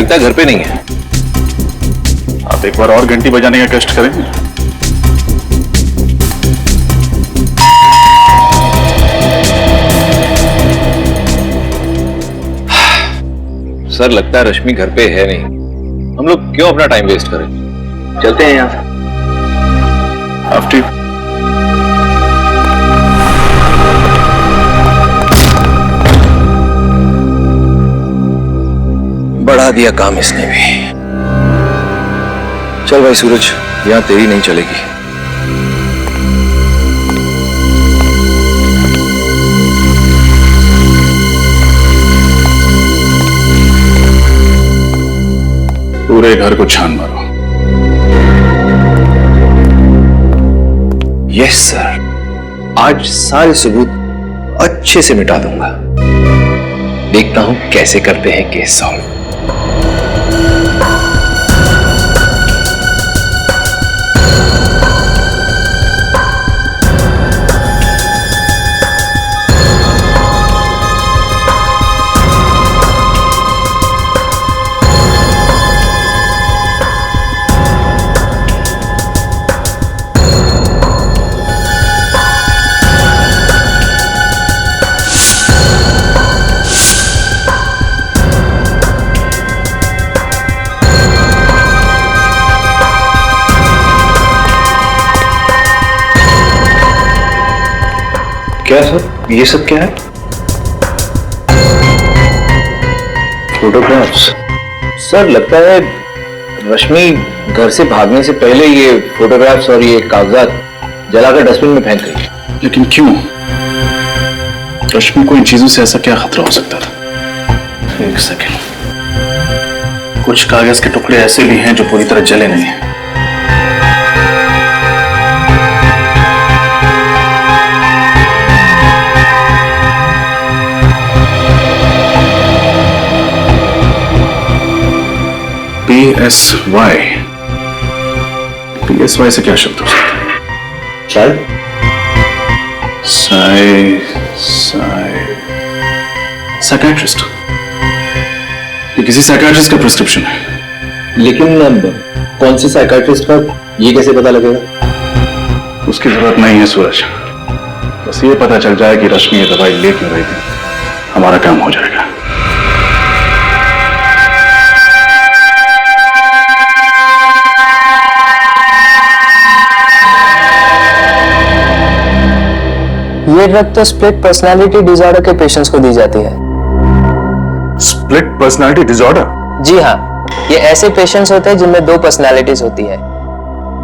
लगता है घर पे नहीं है। आप एक बार और घंटी बजाने का कष्ट करें। सर लगता है रश्मि घर पे है नहीं। हम लोग क्यों अपना टाइम वेस्ट करें, चलते हैं यहाँ से। आफ्टी बढ़ा दिया काम इसने भी। चल भाई सूरज, यहां तेरी नहीं चलेगी। पूरे घर को छान मारो। यस सर, आज सारे सबूत अच्छे से मिटा दूंगा। देखता हूं कैसे करते हैं केस सॉल्व। क्या सर, ये सब क्या है? फोटोग्राफ्स। सर लगता है रश्मि घर से भागने से पहले ये फोटोग्राफ्स और ये कागजात जलाकर डस्टबिन में फेंक गई। लेकिन क्यों? रश्मि को इन चीजों से ऐसा क्या खतरा हो सकता था? एक सेकेंड, कुछ कागज के टुकड़े ऐसे भी हैं जो पूरी तरह जले नहीं हैं। PSY। PSY से क्या शब्द हो सकता है? शायद साइकियाट्रिस्ट। ये किसी साइकियाट्रिस्ट का प्रिस्क्रिप्शन है। लेकिन कौन से साइकियाट्रिस्ट का, ये कैसे पता लगेगा? उसकी जरूरत नहीं है सूरज, बस ये पता चल जाए कि रश्मि ये दवाई ले क्यों रही थी, हमारा काम हो जाएगा। ये ड्रग तो स्प्लिट पर्सनालिटी डिसऑर्डर के पेशेंट्स को दी जाती है। Split personality disorder? जी हाँ, ये ऐसे पेशेंट्स होते हैं जिनमें दो पर्सनालिटीज होती है,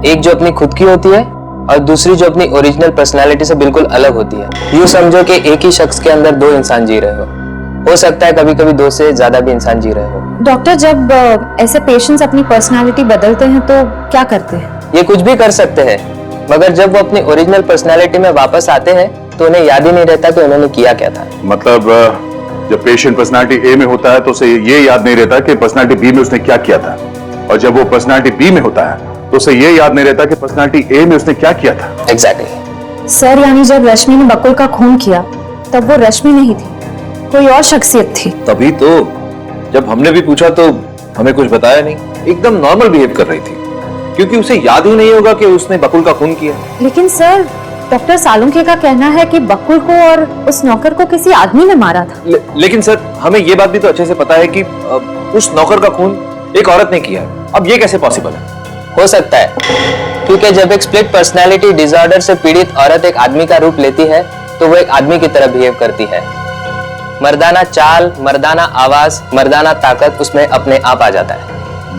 एक जो अपनी खुद की होती है और दूसरी जो अपनी ओरिजिनल पर्सनालिटी से बिल्कुल अलग होती है। यूं समझो कि एक ही शख्स के अंदर दो इंसान जी रहे हो सकता है कभी कभी दो से ज्यादा भी इंसान जी रहे हो। डॉक्टर, जब ऐसे पेशेंट्स अपनी पर्सनालिटी बदलते हैं तो क्या करते हैं? ये कुछ भी कर सकते हैं, मगर जब वो अपनी ओरिजिनल पर्सनालिटी में वापस आते हैं तो उन्हें याद ही नहीं रहता कि उन्होंने किया क्या था। मतलब जब पेशेंट पर्सनालिटी ए में होता है तो उसे ये याद नहीं रहता कि पर्सनालिटी बी में उसने क्या किया था, और जब वो पर्सनालिटी बी में होता है तो उसे ये याद नहीं रहता कि पर्सनालिटी ए में उसने क्या किया था। एग्जैक्टली। सर, यानी जब रश्मि ने बकुल का खून किया तब वो रश्मि नहीं थी, कोई और शख्सियत थी। तभी तो जब हमने भी पूछा तो हमें कुछ बताया नहीं, एकदम नॉर्मल बिहेव कर रही थी, क्योंकि उसे याद ही नहीं होगा कि उसने बकुल का खून किया। लेकिन सर, डॉक्टर सालुंखे का कहना है कि बकुल को और उस नौकर को किसी आदमी ने मारा था। लेकिन सर हमें ये बात भी तो अच्छे से पता है कि उस नौकर का खून एक औरत ने किया है। अब ये कैसे पॉसिबल है? हो सकता है क्योंकि जब एक स्प्लिट पर्सनालिटी डिसऑर्डर से पीड़ित औरत एक आदमी का रूप लेती है तो वो एक आदमी की तरह बिहेव करती है। मर्दाना चाल, मर्दाना आवाज, मर्दाना ताकत उसमें अपने आप आ जाता है।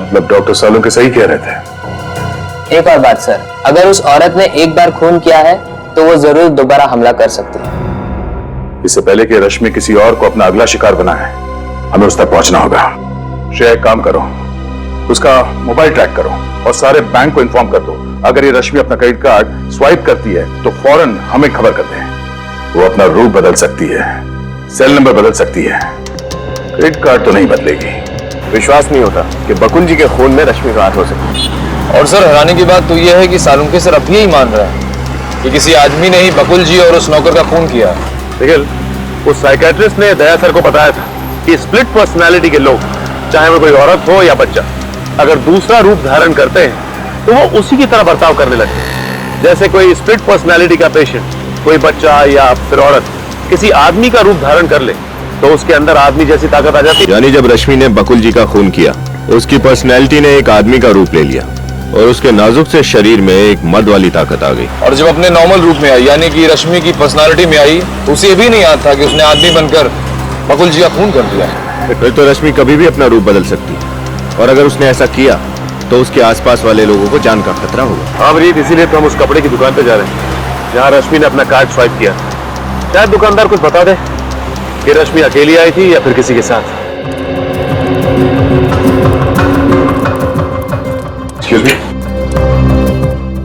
मतलब डॉक्टर सालुंखे सही कह रहे थे। एक और बात सर, अगर उस औरत ने एक बार खून किया है तो वो जरूर दोबारा हमला कर सकती है। इससे पहले कि रश्मि किसी और को अपना अगला शिकार बनाए, हमें उस तक पहुंचना होगा। श्रेय, एक काम करो, उसका मोबाइल ट्रैक करो और सारे बैंक को इन्फॉर्म कर दो। अगर ये रश्मि अपना क्रेडिट कार्ड स्वाइप करती है तो फौरन हमें खबर कर दें। वो अपना रूप बदल सकती है, सेल नंबर बदल सकती है, क्रेडिट कार्ड तो नहीं बदलेगी। विश्वास नहीं होता कि बकुल जी के खून में रश्मि का हाथ हो सके। और सर हैरानी की बात तो यह है कि सालुंखे सर अब यही मान रहा है कि किसी आदमी ने ही बकुल जी और उस नौकर का खून किया। देखिए, उस साइकियाट्रिस्ट ने दया सर को बताया था कि स्प्लिट पर्सनालिटी के लोग चाहे वो कोई औरत हो या बच्चा, अगर दूसरा रूप धारण करते हैं तो वो उसी की तरह बर्ताव करने लगते हैं। जैसे कोई स्प्लिट पर्सनैलिटी का पेशेंट, कोई बच्चा या फिर औरत किसी आदमी का रूप धारण कर ले तो उसके अंदर आदमी जैसी ताकत आ जाती है। यानी जब रश्मि ने बकुल जी का खून किया, उसकी पर्सनैलिटी ने एक आदमी का रूप ले लिया और उसके नाजुक से शरीर में एक मर्द वाली ताकत आ गई। और जब अपने नॉर्मल रूप में आई, यानी कि रश्मि की पर्सनैलिटी में आई, तो उसे ये भी नहीं याद था कि उसने आदमी बनकर बकुल जी का खून कर दिया। फिर तो रश्मि कभी भी अपना रूप बदल सकती है, और अगर उसने ऐसा किया तो उसके आसपास वाले लोगों को जान का खतरा होगा। हाँ अमरीत, इसीलिए तो हम उस कपड़े की दुकान पे जा रहे हैं जहाँ रश्मि ने अपना कार्ड स्वाइप किया। शायद दुकानदार कुछ बता दे कि रश्मि अकेली आई थी या फिर किसी के साथ। एक्सक्यूज मी,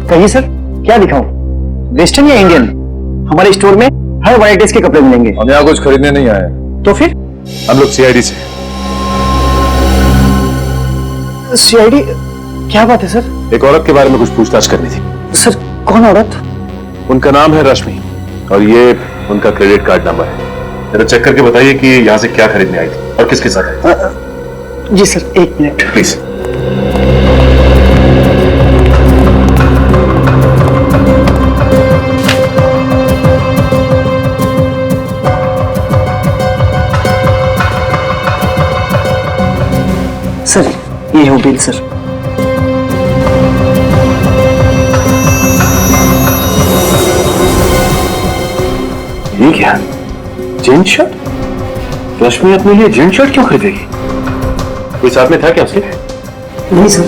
कहिए सर, क्या दिखाऊं? वेस्टर्न या इंडियन? हमारे स्टोर में हर वैरायटीज के कपड़े मिलेंगे। हम यहाँ कुछ खरीदने नहीं आए। तो फिर हम लोग सीआईडी से। सीआईडी? क्या बात है सर? एक औरत के बारे में कुछ पूछताछ करनी थी। सर, कौन औरत? उनका नाम है रश्मि और ये उनका क्रेडिट कार्ड नंबर है। जरा चेक करके बताइए कि यहाँ से क्या खरीदने आई थी और किसके साथ आई थी। जी सर, एक मिनट प्लीज। सर, ये हो बिल सर। ये क्या? Jeans shirt? रश्मि अपने लिए जींस शर्ट क्यों खरीदेगी? कोई साथ में था क्या उसके? नहीं सर।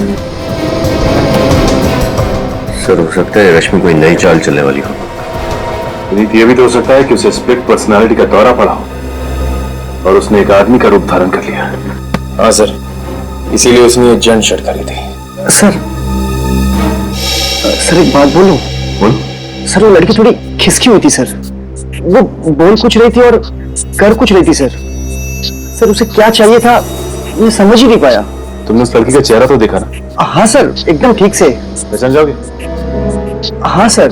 सर, हो सकता है रश्मि कोई नई चाल चलने वाली हो। ये भी तो हो सकता है कि उसे स्प्लिट पर्सनालिटी का दौरा पड़ा हो और उसने एक आदमी का रूप धारण कर लिया। हाँ सर, इसीलिए उसने ये जेंट शर्ट खरीदी। सर, एक बात बोलूं? बोल। सर, वो लड़की थोड़ी खिसकी हुई थी सर। वो बोल कुछ रही थी और कर कुछ रही थी सर। सर, उसे क्या चाहिए था मैं समझ ही नहीं पाया। तुमने उस लड़की का चेहरा तो देखा ना? हाँ सर, एकदम ठीक से। पहचान जाओगे? हाँ सर।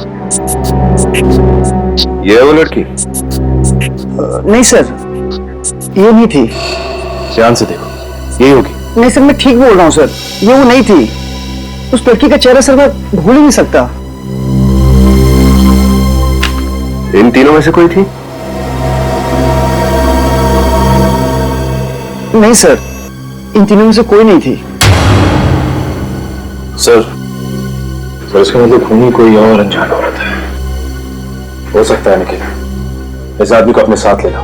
ये है वो लड़की? नहीं सर, ये नहीं थी। ध्यान से देखो, यही होगी। नहीं सर, मैं ठीक बोल रहा हूँ सर, ये वो नहीं थी। उस लड़की का चेहरा सर मैं भूल ही नहीं सकता। इन तीनों में से कोई थी? नहीं सर, इन तीनों में से कोई नहीं थी। सर, इसका मतलब खूनी कोई और अनजान औरत है। हो सकता है निखिल, इस आदमी को अपने साथ ले लो,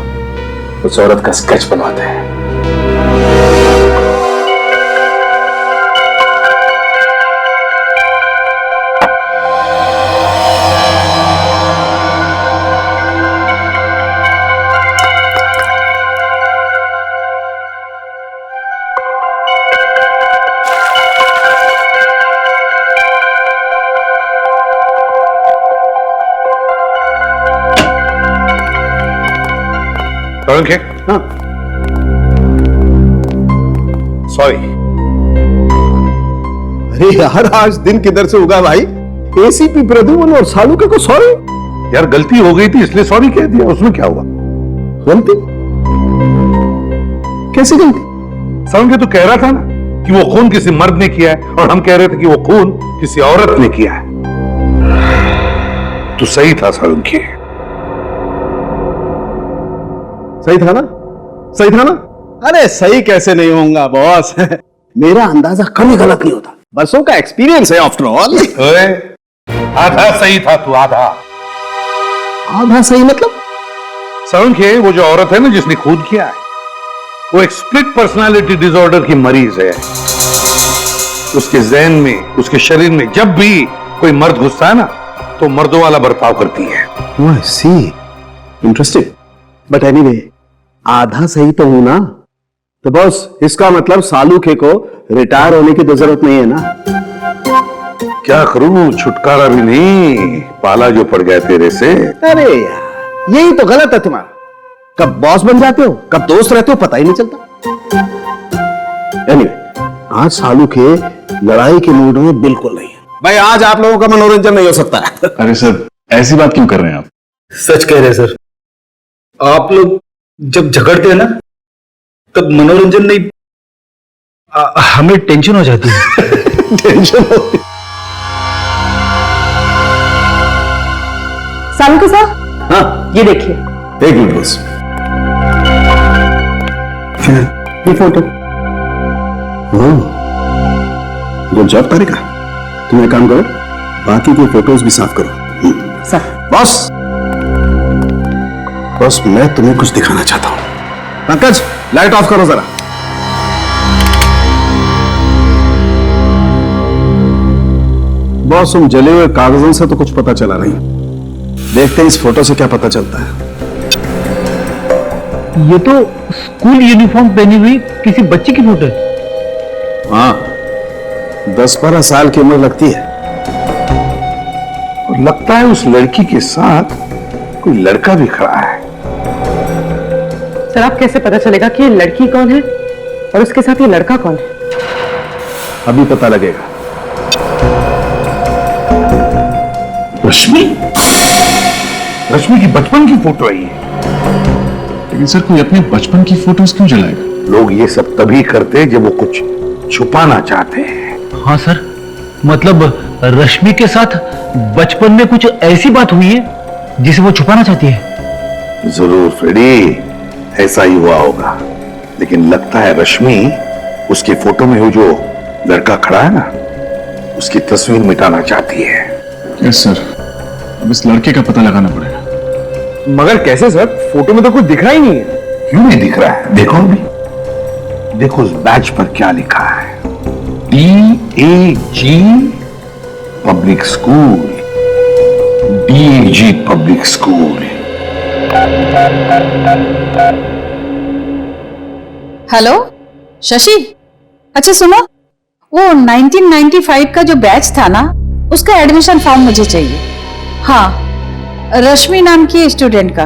उस औरत का स्केच बनवाते हैं। हाँ। सॉरी। अरे यार, आज दिन किधर से उगा भाई? एसीपी प्रद्युम्न और सालुके को सॉरी? यार गलती हो गई थी इसलिए सॉरी कह दिया, उसमें क्या हुआ? गलती? कैसी गलती? सालुके तो कह रहा था ना कि वो खून किसी मर्द ने किया है और हम कह रहे थे कि वो खून किसी औरत ने किया है। तो सही था सालुके। सही था ना? सही था ना? अरे सही कैसे नहीं होऊंगा बॉस? मेरा अंदाजा कभी गलत नहीं होता, बरसों का एक्सपीरियंस है आफ्टर ऑल। आधा सही था तू, आधा। आधा सही मतलब? सालुके, वो जो औरत है ना जिसने खून किया है, वो एक स्प्लिट पर्सनालिटी डिसऑर्डर की मरीज है। उसके ज़हन में, उसके शरीर में जब भी कोई मर्द घुसता है ना तो मर्दों वाला बर्ताव करती है। Oh, I see. Interesting. But anyway, आधा सही तो हूं ना? तो बॉस, इसका मतलब सालुके को रिटायर होने की तो जरूरत नहीं है ना? क्या करूं, छुटकारा भी नहीं, पाला जो पड़ गया तेरे से। अरे यार, यही तो गलत है तुम्हारा। कब बॉस बन जाते हो, कब दोस्त रहते हो, पता ही नहीं चलता। Anyway, आज सालुके लड़ाई के मूड में बिल्कुल नहीं है। भाई, आज आप लोगों का मनोरंजन नहीं हो सकता है। अरे सर, ऐसी बात क्यों कर रहे हैं आप? सच कह रहे हैं सर, आप लोग जब झगड़ते हैं ना तब मनोरंजन नहीं हमें टेंशन हो जाती है। टेंशन हो। सालुंखे साहब, हाँ, ये देखिए। एक मिनट बस। ये फोटो। गुड जॉब तारिका। तुम एक काम करो, बाकी के फोटोज भी साफ करो। सर। बॉस, बॉस मैं तुम्हें कुछ दिखाना चाहता हूं। पंकज, लाइट ऑफ करो जरा। बॉस, उन जले हुए कागजों से तो कुछ पता चला नहीं। देखते हैं इस फोटो से क्या पता चलता है। ये तो स्कूल यूनिफॉर्म पहनी हुई किसी बच्ची की फोटो है। हाँ, 10-12 साल की उम्र लगती है। और लगता है उस लड़की के साथ कोई लड़का भी खड़ा है। सर, आप कैसे पता चलेगा कि ये लड़की कौन है और उसके साथ ये लड़का कौन है? अभी पता लगेगा। रश्मि, रश्मि की बचपन की फोटो है ये। लेकिन सर, कोई अपने बचपन की फोटोज क्यों जलाएगा? लोग ये सब तभी करते जब वो कुछ छुपाना चाहते हैं। हाँ सर, मतलब रश्मि के साथ बचपन में कुछ ऐसी बात हुई है जिसे वो छुपाना चाहती है। जरूर फ्रेडी, ऐसा ही हुआ होगा। लेकिन लगता है रश्मि उसकी फोटो में वो जो लड़का खड़ा है ना, उसकी तस्वीर मिटाना चाहती है। यस सर, अब इस लड़के का पता लगाना पड़ेगा। मगर कैसे सर? फोटो में तो कुछ दिख रहा ही नहीं है। क्यों नहीं दिख रहा है? देखो अभी, देखो उस बैच पर क्या लिखा है। DAG public school, DAG public school. Hello Shashi, अच्छा सुनो, वो 1995 का जो बैच था ना, उसका एडमिशन फॉर्म मुझे चाहिए। हाँ, रश्मि नाम की स्टूडेंट का।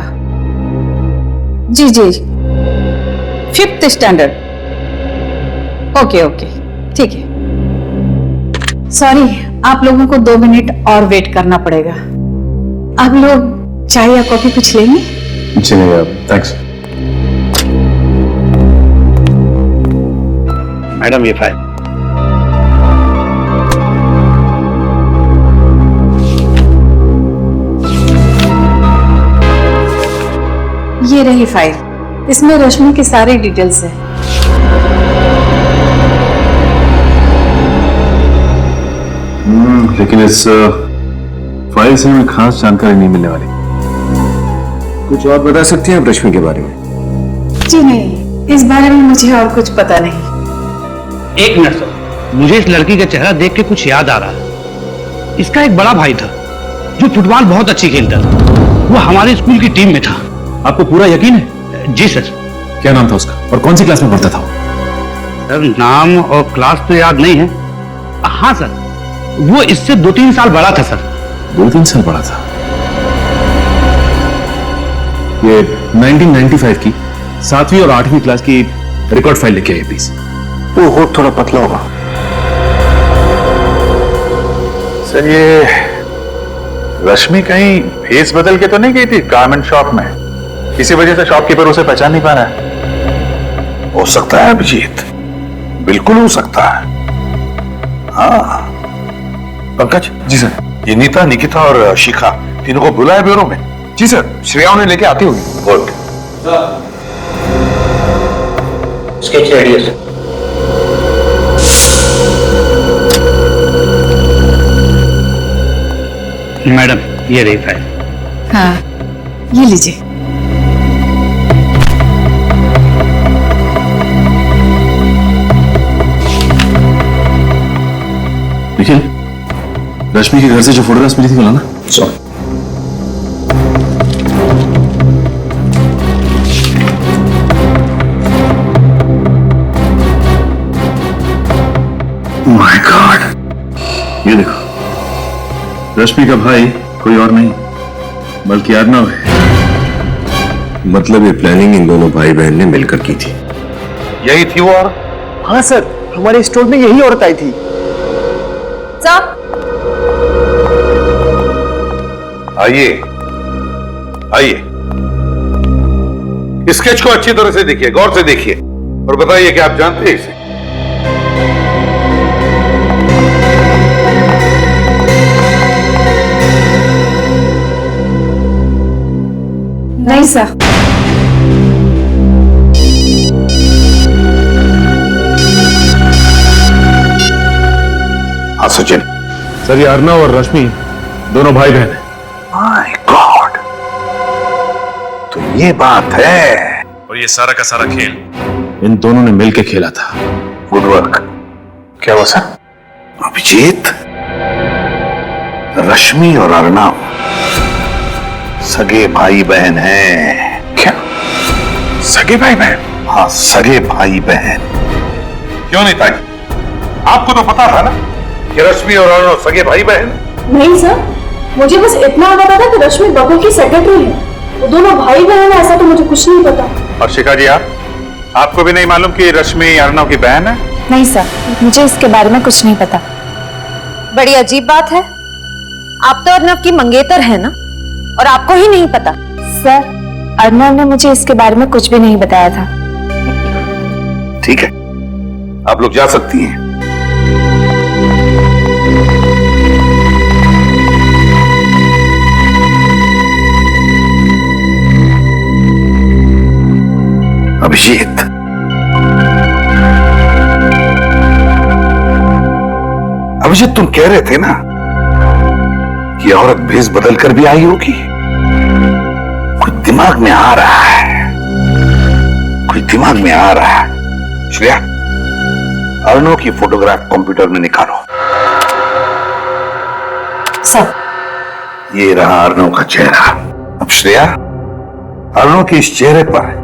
जी जी, 5th स्टैंडर्ड। ओके ओके, ठीक है। सॉरी, आप लोगों को 2 मिनट और वेट करना पड़ेगा। आप लोग चाय या कॉफी कुछ लेंगे? जी नहीं, थैंक्स। मैडम, ये फाइल। ये रही फाइल, इसमें रश्मि की सारी डिटेल्स है। लेकिन इस फाइल से हमें खास जानकारी नहीं मिलने वाली। कुछ और बता सकती हैं आप रश्मि के बारे में? जी नहीं, इस बारे में मुझे और कुछ पता नहीं। एक मिनट सर, मुझे इस लड़की का चेहरा देख के कुछ याद आ रहा है। इसका एक बड़ा भाई था जो फुटबॉल बहुत अच्छी खेलता था। वो हमारे स्कूल की टीम में था। आपको पूरा यकीन है? जी सर। क्या नाम था उसका और कौन सी क्लास में पढ़ता था? सर, नाम और क्लास तो याद नहीं है। हाँ सर, वो इससे 2-3 साल बड़ा था सर। 2-3 साल बड़ा था। ये 1995 की 7वीं और 8वीं क्लास की रिकॉर्ड फाइल लेके आइए प्लीज। वो हो थोड़ा पतला होगा। सर, ये रश्मि कहीं फेस बदल के तो नहीं गई थी गारमेंट शॉप में? किसी वजह से शॉपकीपर उसे पहचान नहीं पा रहा है। हो सकता है अभिजीत, बिल्कुल हो सकता है। हाँ पंकज। जी सर। ये नीता, निकिता और शिखा तीनों को बुलाया ब्यूरो में? जी सर, श्रेया उन्हें लेके आती होगी। गुड। स्केच रेडी है सर। मैडम, ये रही फाइल। हाँ, ये लीजिए। निखिल, रश्मि के घर से जो फोटोग्राफ्स मिली थी वो लाना। सॉरी। माय गॉड, ये देखो, रश्मि का भाई कोई और नहीं बल्कि अर्नव है। मतलब ये प्लानिंग इन दोनों भाई बहन ने मिलकर की थी। यही थी वो? और हाँ सर, हमारे स्टोर में यही औरत आई थी। साहब, आइए आइए, स्केच को अच्छी तरह से देखिए, गौर से देखिए और बताइए कि आप जानते हैं इसे? नहीं सर। हाँ सचिन। सर ये अर्नव और रश्मि दोनों भाई बहन हैं। माय गॉड, तो ये बात है। और ये सारा का सारा खेल इन दोनों ने मिलकर खेला था। Good work. क्या हुआ सर? अभिजीत, रश्मि और अर्नव सगे भाई बहन हैं। क्या सगे भाई बहन? हाँ, सगे भाई बहन। क्यों नहीं ताई, आपको तो पता था ना कि रश्मि और अर्नव सगे भाई बहन? नहीं सर, मुझे बस इतना पता था कि रश्मि बकुल की सेक्रेटरी है। वो दोनों भाई बहन है, ऐसा तो मुझे कुछ नहीं पता। और शिखा जी, आपको भी नहीं मालूम कि रश्मि अर्नव की बहन है? नहीं सर, मुझे इसके बारे में कुछ नहीं पता। बड़ी अजीब बात है, आप तो अर्नव की मंगेतर है ना, और आपको ही नहीं पता? सर, अर्नव ने मुझे इसके बारे में कुछ भी नहीं बताया था। ठीक है, आप लोग जा सकती हैं। अभिजीत, अभिजीत, तुम कह रहे थे ना कि औरत भेष बदल कर भी आई होगी। कुछ दिमाग में आ रहा है, कुछ दिमाग में आ रहा है। श्रेया, अर्नव की फोटोग्राफ कंप्यूटर में निकालो। सर, ये रहा अर्नव का चेहरा। अब श्रेया, अर्नव के इस चेहरे पर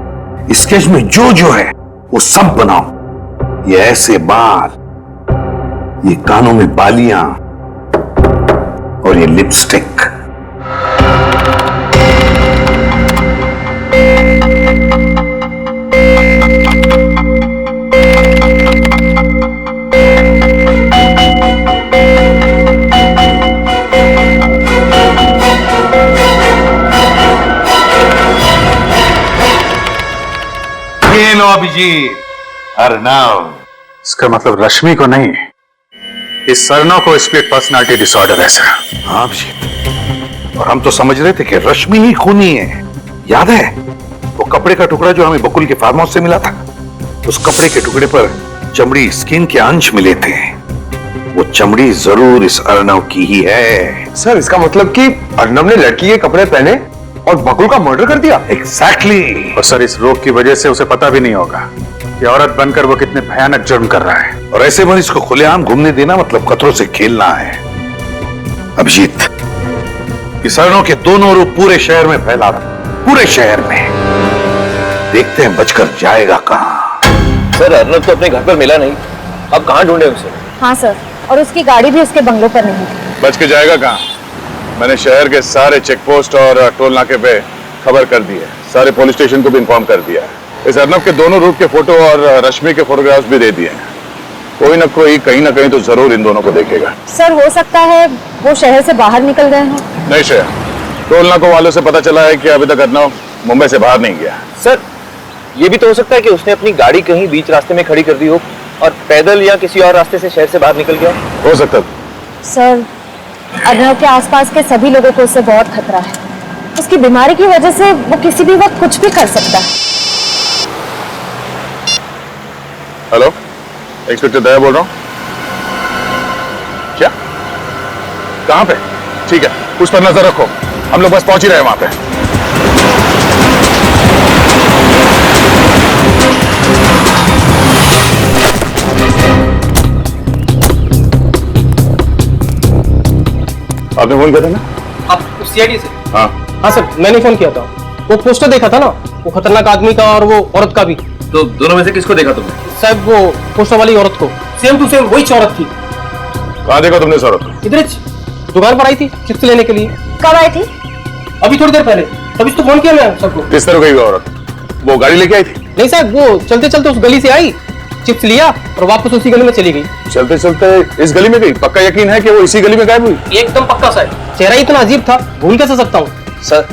स्केच में जो जो है वो सब बनाओ। ये ऐसे बाल, ये कानों में बालियां और ये लिपस्टिक। ये लो अभिजीत, अर्नव। इसका मतलब रश्मि को नहीं, इस अर्नव को स्प्लिट पर्सनालिटी डिसऑर्डर है सर। हाँ अभिजीत, और हम तो समझ रहे थे कि रश्मि ही खूनी है। याद है वो कपड़े का टुकड़ा जो हमें बकुल के फार्म हाउस से मिला था? उस कपड़े के टुकड़े पर चमड़ी, स्किन के अंश मिले थे। वो चमड़ी जरूर इस अर्नव की ही है। सर इसका मतलब कि अर्नव ने लड़की के कपड़े पहने और बकुल का मर्डर कर दिया? एग्जैक्टली। और सर इस रोग की वजह से उसे पता भी नहीं होगा कि औरत बनकर वो कितने भयानक जुर्म कर रहा है। और ऐसे मरीज को खुलेआम घूमने देना मतलब खतरों से खेलना है। अभिजीत, इस अर्नव के दोनों रूप पूरे शहर में फैला रहा, पूरे शहर में। देखते हैं बचकर जाएगा कहां। सर अर्नव तो अपने घर पर मिला नहीं, अब कहाँ ढूंढे उसे? हाँ सर, और उसकी गाड़ी भी उसके बंगलों पर नहीं थी। बच के जाएगा कहाँ? मैंने शहर के सारे चेक पोस्ट और टोल नाके पे खबर कर दी है, सारे पुलिस स्टेशन को भी इन्फॉर्म कर दिया है। इस अर्नव के दोनों रूप के फोटो और रश्मि के फोटोग्राफ्स भी दे दिए हैं। कोई ना कोई कहीं ना कहीं तो जरूर इन दोनों को देखेगा। सर, हो सकता है वो शहर से बाहर निकल गए हों। नहीं श्रेया, टोल नाकों वालों से पता चला है कि अभी तक अर्नव मुंबई से बाहर नहीं गया। सर ये भी तो हो सकता है कि उसने अपनी गाड़ी कहीं बीच रास्ते में खड़ी कर दी हो और पैदल या किसी और रास्ते से शहर से बाहर निकल गया हो सकता है। सर, अर्नव के आसपास के सभी लोगों को उससे बहुत खतरा है। उसकी बीमारी की वजह से वो किसी भी वक्त कुछ भी कर सकता है। हेलो, इंस्पेक्टर दया बोल रहा हूँ। क्या? कहाँ पे? ठीक है, उस पर नजर रखो, हम लोग बस पहुंच ही रहे हैं वहां पे। आपने फोन किया था ना? आप सीआईडी से? हाँ हाँ सर, मैंने फोन किया था। वो पोस्टर देखा था ना, वो खतरनाक आदमी का और वो औरत का भी। तो दोनों में से किसको देखा तुमने? साहब वो पोस्टर वाली औरत को, सेम टू सेम वही औरत थी। कहाँ देखा तुमने सौरभ? इधर दुकान पर आई थी चिप्स लेने के लिए। कब आई थी? अभी थोड़ी देर पहले, तभी तो फोन किया मैं सबको। किस तरह गई वो औरत? वो गाड़ी लेके आई थी? नहीं साहब, वो चलते चलते उस गली से आई, चिप्स लिया और वापस उसी गली में चली गई। चलते चलते इस गली में गई? पक्का यकीन है कि वो इसी गली में गायब हुई? एकदम पक्का साहब, चेहरा इतना अजीब था, भूल कैसे सकता हूँ। सर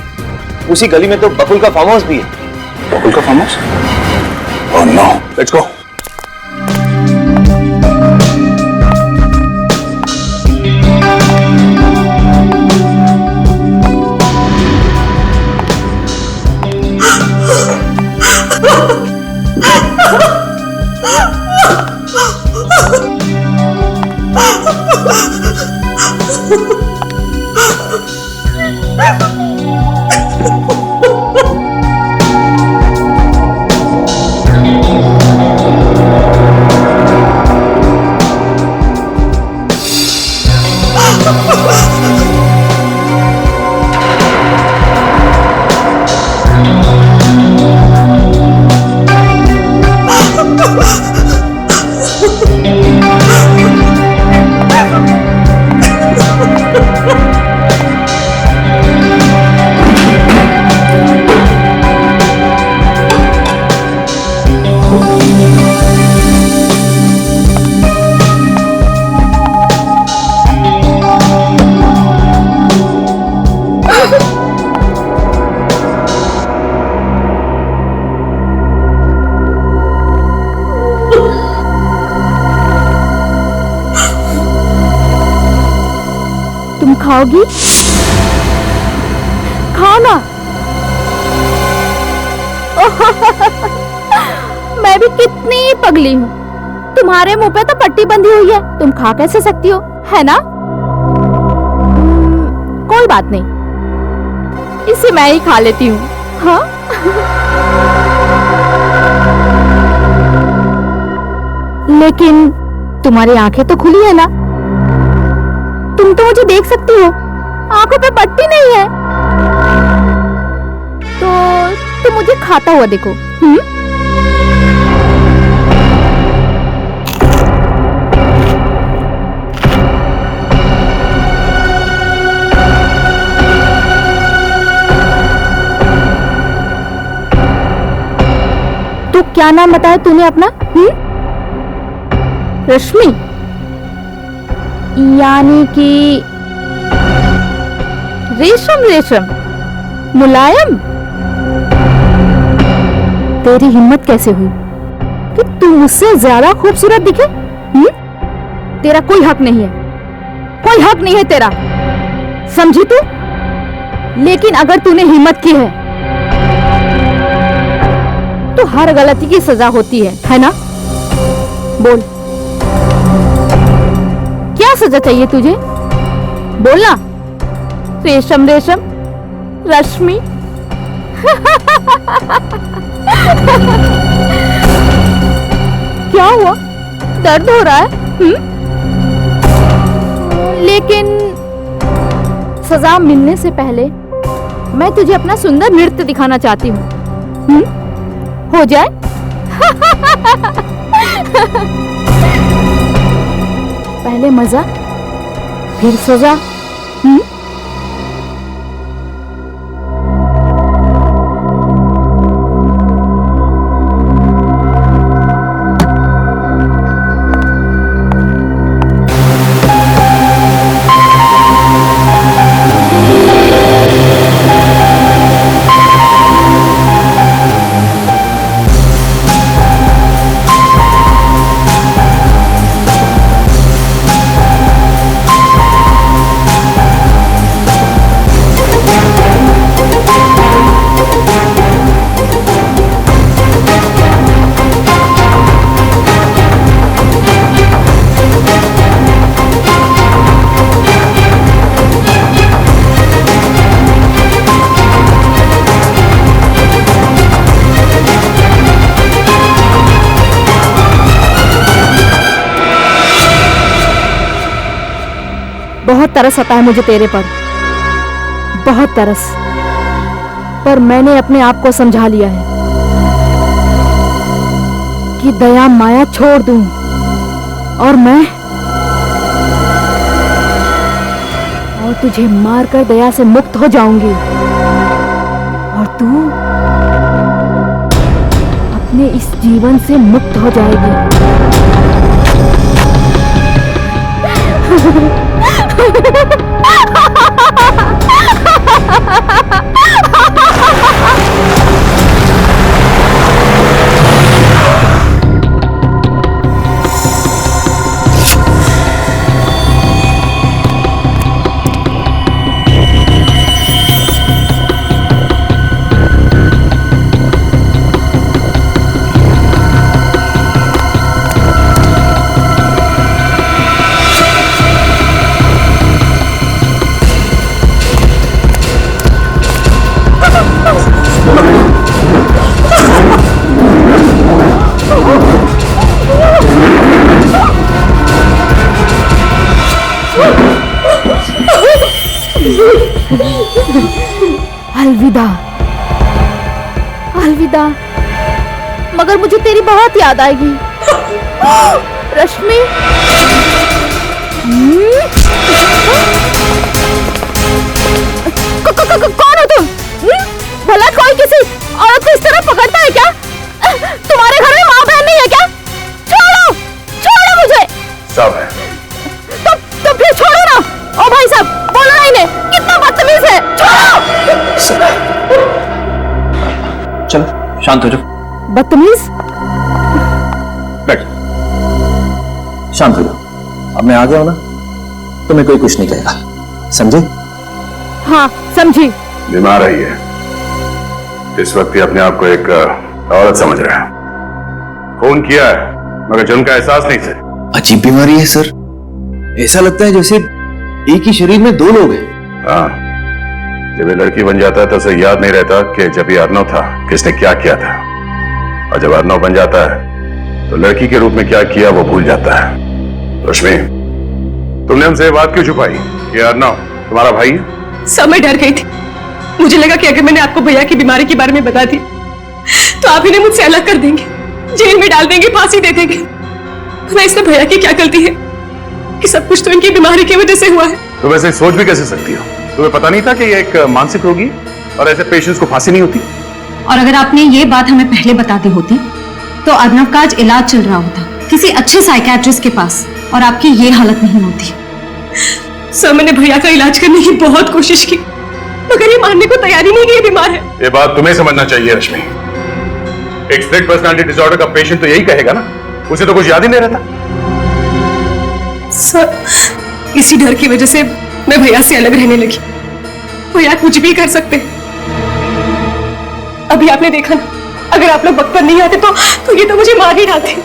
उसी गली में तो बकुल का फार्म हाउस भी है। बकुल का farm house? Oh no, let's go. खाओगी? खाओ ना। मैं भी कितनी पगली हूँ, तुम्हारे मुंह पे तो पट्टी बंधी हुई है, तुम खा कैसे सकती हो, है ना? कोई बात नहीं, इसे मैं ही खा लेती हूँ। हाँ? लेकिन तुम्हारी आंखें तो खुली है ना, तुम तो मुझे देख सकती हो, आंखों पे पट्टी नहीं है, तो तुम मुझे खाता हुआ देखो। तो क्या नाम बताया तूने अपना? रश्मि, यानी कि रेशम रेशम, मुलायम। तेरी हिम्मत कैसे हुई कि तू मुझसे ज्यादा खूबसूरत दिखे? तेरा कोई हक नहीं है, कोई हक नहीं है तेरा, समझी तू? लेकिन अगर तूने हिम्मत की है तो हर गलती की सजा होती है ना? बोल, क्या सजा चाहिए तुझे? बोलना। रेशम रेशम, रश्मि। क्या हुआ, दर्द हो रहा है? लेकिन सजा मिलने से पहले मैं तुझे अपना सुंदर नृत्य दिखाना चाहती हूँ। हो जाए? पहले मजा, फिर सजा। बहुत तरस आता है मुझे तेरे पर, बहुत तरस, पर मैंने अपने आप को समझा लिया है कि दया माया छोड़ दूं और तुझे मारकर दया से मुक्त हो जाऊंगी और तू अपने इस जीवन से मुक्त हो जाएगी। अलविदा, अलविदा, मगर मुझे तेरी बहुत याद आएगी। रश्मि, कौन हो तुम? भला कोई किसी औरत को इस तरह पकड़ता है क्या? तुम्हारे घर में माँ बहन नहीं है क्या? छोड़ो, छोड़ो मुझे। सब है। तो फिर छोड़ो ना। ओ भाई साहब, बोलो ना इन्हें, कितना बदतमीज है, छोड़ो। चलो शांत हो जाओ। बदतमीज? बैठ, शांत हो जाओ। अब मैं आ गया हूं ना, तुम्हें कोई कुछ नहीं कहेगा। समझे? हाँ समझी। बीमार है ये। इस वक्त ये अपने आप को एक औरत समझ रहा है। खून किया है मगर जुर्म का एहसास नहीं से। अजीब बीमारी है सर, ऐसा लगता है जैसे एक ही शरीर में दो लोग हैं। हाँ, जब ये लड़की बन जाता है तो उसे याद नहीं रहता कि जब ये अर्नव था किसने क्या किया था, और जब अर्नव बन जाता है तो लड़की के रूप में क्या किया वो भूल जाता है। रश्मि, तुमने हमसे ये बात क्यों छुपाई कि अर्नव तुम्हारा भाई है? सब मैं डर गई थी। मुझे लगा कि अगर मैंने आपको भैया की बीमारी के बारे में बता दी तो आप इन्हें मुझसे अलग कर देंगे, जेल में डाल देंगे, फांसी दे देंगे। मैं इसमें भैया की क्या गलती है कि सब कुछ तो इनकी बीमारी की वजह से हुआ है। तो वैसे सोच भी कैसे सकती हो? तुम्हें पता नहीं था कि ये एक मानसिक रोगी और ऐसे पेशेंट्स को फांसी नहीं होती? और अगर आपने ये बात हमें पहले बता दी होती तो अर्नव का आज इलाज चल रहा होता किसी अच्छे साइकियाट्रिस्ट के पास, और आपकी ये हालत नहीं होती। सर, मैंने भैया का इलाज करने की बहुत कोशिश की मगर ये मानने को तैयार ही नहीं कि ये बीमार है। ये बात तुम्हें समझना चाहिए रश्मि। एक स्प्लिट पर्सनालिटी डिसऑर्डर का पेशेंट तो यही कहेगा ना, उसे तो कुछ याद ही नहीं रहता। सर, इसी डर की वजह से मैं भैया से अलग रहने लगी। भैया कुछ भी कर सकते। अभी आपने देखा ना, अगर आप लोग वक्त पर नहीं आते तो ये तो मुझे मार ही डालते।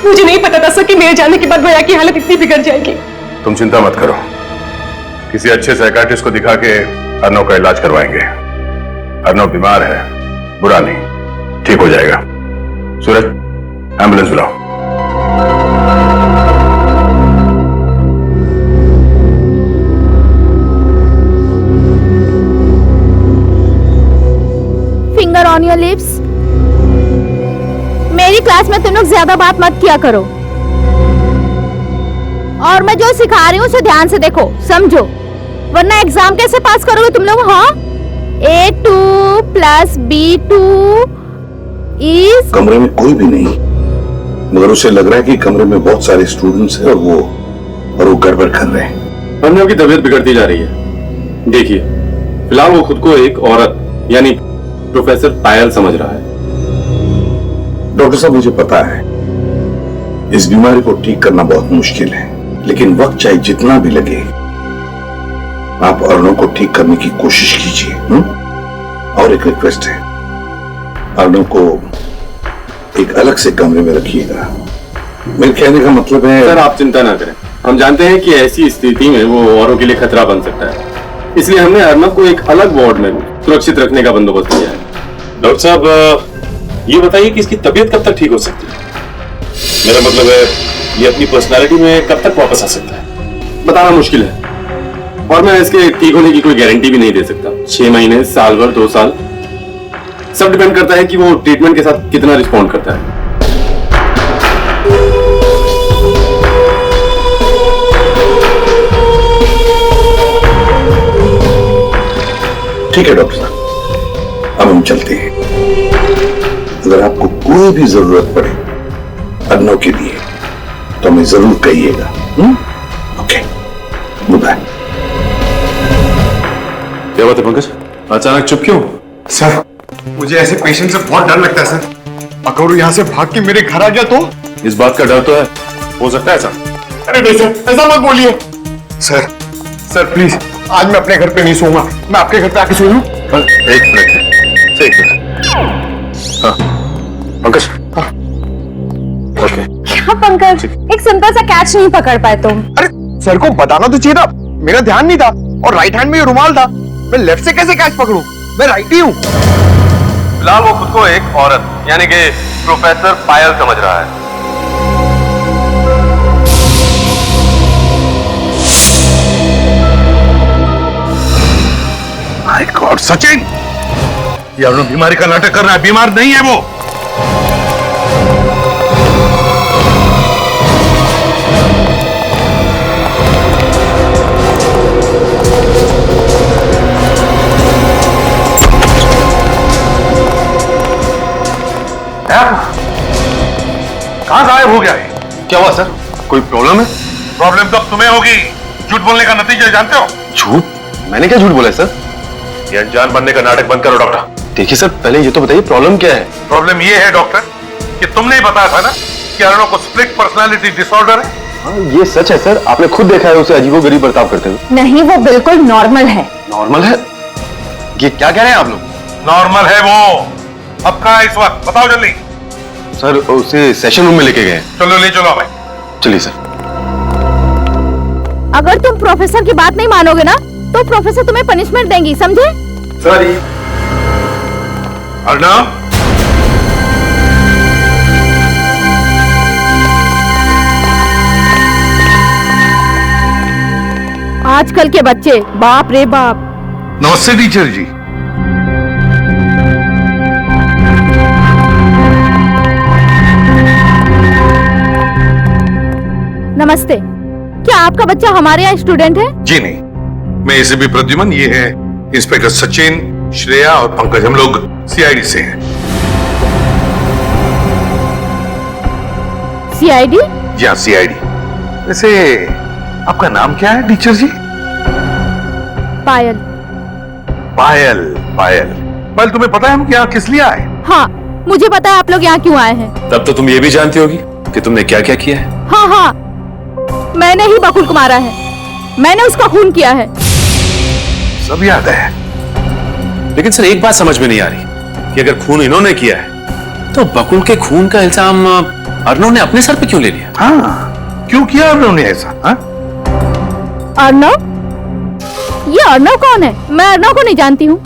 मुझे नहीं पता था सर कि मेरे जाने के बाद भैया की हालत इतनी बिगड़ जाएगी। तुम चिंता मत करो, किसी अच्छे साइकियाट्रिस्ट को दिखा के अर्नव का इलाज करवाएंगे। अर्नव बीमार है, बुरा नहीं, ठीक हो जाएगा। सूरज, एम्बुलेंस बुलाओ। Finger on your lips. मेरी क्लास में तुम लोग ज्यादा बात मत किया करो, और मैं जो सिखा रही हूँ उसे ध्यान से देखो, समझो, वरना एग्जाम कैसे पास करोगे तुम लोग? हाँ, A2 + B2 इज। कमरे में कोई भी नहीं, मगर उसे लग रहा है कि कमरे में बहुत सारे स्टूडेंट्स हैं और वो गड़बड़ कर रहे हैं। अर्नव की तबीयत बिगड़ती जा रही है। देखिए, फिलहाल वो खुद को एक औरत यानी प्रोफेसर पायल समझ रहा है। डॉक्टर साहब, मुझे पता है इस बीमारी को ठीक करना बहुत मुश्किल है, लेकिन वक्त चाहे जितना भी लगे आप अर्नव को ठीक करने की कोशिश कीजिए। और एक रिक्वेस्ट है, अर्नव को एक अलग से कमरे में रखिएगा। मेरे कहने का मतलब है। सर, आप चिंता ना करें, हम जानते हैं कि ऐसी स्थिति में वो औरों के लिए खतरा बन सकता है, इसलिए हमने अर्नव को एक अलग वार्ड में सुरक्षित रखने का बंदोबस्त किया है। डॉक्टर साहब, ये बताइए कि इसकी तबीयत कब तक ठीक हो सकती है? मेरा मतलब है, ये अपनी पर्सनालिटी में कब तक वापस आ सकता है? बताना मुश्किल है, और मैं इसके ठीक होने की कोई गारंटी भी नहीं दे सकता। 6 महीने, साल भर, 2 साल, सब डिपेंड करता है कि वो ट्रीटमेंट के साथ कितना रिस्पॉन्ड करता है। ठीक है डॉक्टर साहब, अब हम चलते हैं। अगर आपको कोई भी जरूरत पड़े अर्नव के लिए तो हमें जरूर कहिएगा। Okay, good bye. क्या बात है पंकज, अचानक चुप क्यों? सर, मुझे ऐसे पेशेंट से बहुत डर लगता है सर। अगर वो यहाँ से भाग के मेरे घर आ गया तो? इस बात का डर तो है, हो सकता है ऐसा। अरे नहीं सर, ऐसा मत बोलिए। सर प्लीज, आज मैं अपने घर पे नहीं सोऊंगा, मैं आपके घर पे आके सो लूं। एक मिनट। हाँ पंकज। हाँ ओके। हाँ पंकज, एक सिंपल सा कैच नहीं पकड़ पाए तुम। अरे सर को बताना तो चाहिए था, मेरा ध्यान नहीं था, और राइट हैंड में ये रुमाल था, मैं लेफ्ट से कैसे कैच पकड़ूं? मैं राइट ही हूँ। फिलहाल वो खुद को एक औरत यानी कि प्रोफेसर पायल समझ रहा है। माय गॉड सचिन, ये अर्नव बीमारी का नाटक कर रहा है, बीमार नहीं है वो। कहां गायब हो गया है? क्या हुआ सर, कोई प्रॉब्लम है? प्रॉब्लम तो अब तुम्हें होगी, झूठ बोलने का नतीजा जानते हो? झूठ? मैंने क्या झूठ बोला है सर? ये अनजान बनने का नाटक बंद करो डॉक्टर। देखिए सर, पहले ये तो बताइए प्रॉब्लम क्या है? प्रॉब्लम ये है डॉक्टर कि तुमने ही बताया था ना कि अर्नव को स्प्लिट पर्सनालिटी डिसऑर्डर है। हाँ ये सच है सर, आपने खुद देखा है उसे अजीबोगरीब बर्ताव करते हुए। नहीं, वो बिल्कुल नॉर्मल है। नॉर्मल है? ये क्या कह रहे हैं आप लोग? नॉर्मल है वो। अब कहाँ है इस वक्त, बताओ जल्दी। सर उसे सेशन रूम में लेके गए। चलो ले चलो भाई। चलिए सर। अगर तुम प्रोफेसर की बात नहीं मानोगे ना तो प्रोफेसर तुम्हें पनिशमेंट देंगी, समझे? सॉरी। अर्णव, आजकल के बच्चे बाप रे बाप। नमस्ते टीचर जी। नमस्ते, क्या आपका बच्चा हमारे यहाँ स्टूडेंट है? जी नहीं, मैं एसीपी प्रद्युमन, ये है इंस्पेक्टर सचिन, श्रेया और पंकज। हम लोग सीआईडी से हैं। सीआईडी? जी हाँ, सीआईडी। वैसे आपका नाम क्या है टीचर जी? पायल। पायल। पायल, पायल तुम्हें पता है हम यहाँ किस लिए आए? हाँ, मुझे पता है आप लोग यहाँ क्यों आए हैं। तब तो तुम ये भी जानती होगी कि तुमने क्या क्या किया है। हाँ हाँ, मैंने ही बकुल को मारा है, मैंने उसका खून किया है। सब याद है। लेकिन सर एक बात समझ में नहीं आ रही कि अगर खून इन्होंने किया है तो बकुल के खून का इल्जाम अर्णव ने अपने सर पे क्यों ले लिया? हाँ, क्यों किया अर्णव ने ऐसा? हाँ? अर्णव? ये अर्णव कौन है? मैं अर्णव को नहीं जानती हूँ।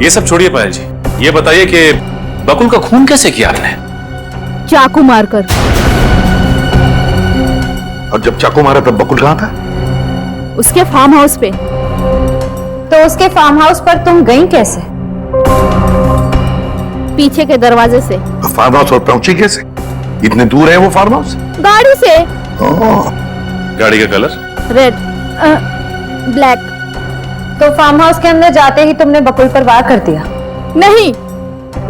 ये सब छोड़िए पायल जी, ये बताइए कि बकुल का खून कैसे किया आपने? चाकू मारकर। और जब चाकू मारा तब बकुल कहाँ था? उसके फार्म हाउस पे। तो उसके फार्म हाउस पर तुम गई कैसे? पीछे के दरवाजे से। फार्म हाउस और पहुंची कैसे? इतने दूर है वो फार्म हाउस? गाड़ी से। गाड़ी का कलर? Red, black. तो फार्म हाउस के अंदर जाते ही तुमने बकुल पर वार कर दिया? नहीं,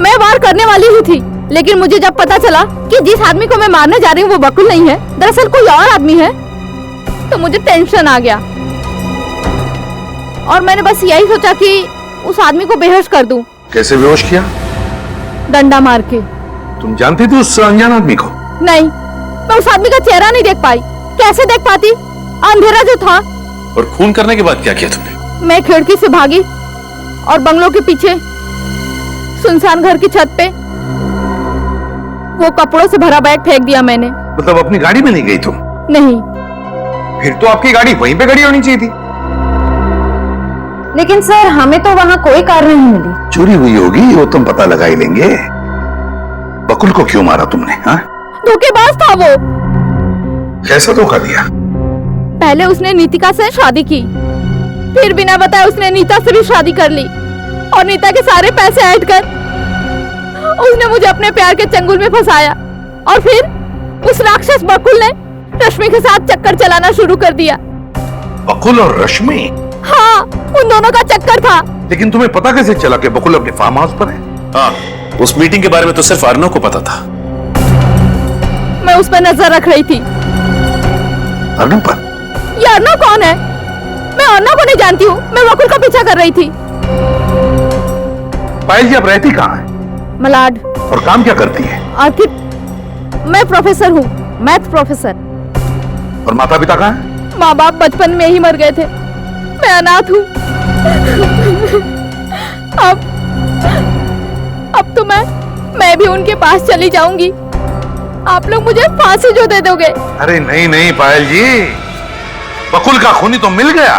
मैं वार करने वाली ही थी, लेकिन मुझे जब पता चला कि जिस आदमी को मैं मारने जा रही हूँ वो बकुल नहीं है, दरअसल कोई और आदमी है, तो मुझे टेंशन आ गया और मैंने बस यही सोचा कि उस आदमी को बेहोश कर दूं। कैसे बेहोश किया? डंडा मार के। तुम जानती थी उस अनजान आदमी को? नहीं, मैं उस आदमी का चेहरा नहीं देख पाई। कैसे देख पाती, अंधेरा जो था। और खून करने के बाद क्या किया तुमने? मैं खिड़की से भागी और बंगलों के पीछे सुनसान घर की छत पे वो कपड़ों से भरा बैग फेंक दिया मैंने। मतलब अपनी गाड़ी में नहीं गई तुम? नहीं। फिर तो आपकी गाड़ी वहीं पे खड़ी होनी चाहिए थी। लेकिन सर, हमें तो वहां कोई कार नहीं मिली। चोरी हुई होगी, वो तुम पता लगा ही लेंगे। बकुल को क्यों मारा तुमने? हाँ? धोखेबाज था वो। कैसा धोखा दिया? पहले उसने नीतिका से शादी की, फिर बिना बताए उसने नीता से भी शादी कर ली और नीता के सारे पैसे ऐड कर उसने मुझे अपने प्यार के चंगुल में फंसाया और फिर उस राक्षस बकुल ने रश्मि के साथ चक्कर चलाना शुरू कर दिया। बकुल और रश्मि? हाँ, उन दोनों का चक्कर था। लेकिन तुम्हें पता कैसे चला कि बकुल अपने फार्म हाउस पर है? हाँ, उस मीटिंग के बारे में तो सिर्फ अर्णव को पता था। मैं उस पर नजर रख रही थी। अर्णव पर? ये अर्णव कौन है? मैं अर्णव को नहीं जानती हूँ, मैं बकुल का पीछा कर रही थी। पायल जी, आप रहती कहाँ है? मलाड। और काम क्या करती है? आखिर मैं प्रोफेसर हूँ, मैथ प्रोफेसर। और माता पिता कहाँ है? माँ बाप बचपन में ही मर गए थे, मैं अनाथ हूँ। अब तो मैं भी उनके पास चली जाऊंगी। आप लोग मुझे फांसी जो दे दोगे। अरे नहीं नहीं पायल जी, बकुल का खूनी तो मिल गया।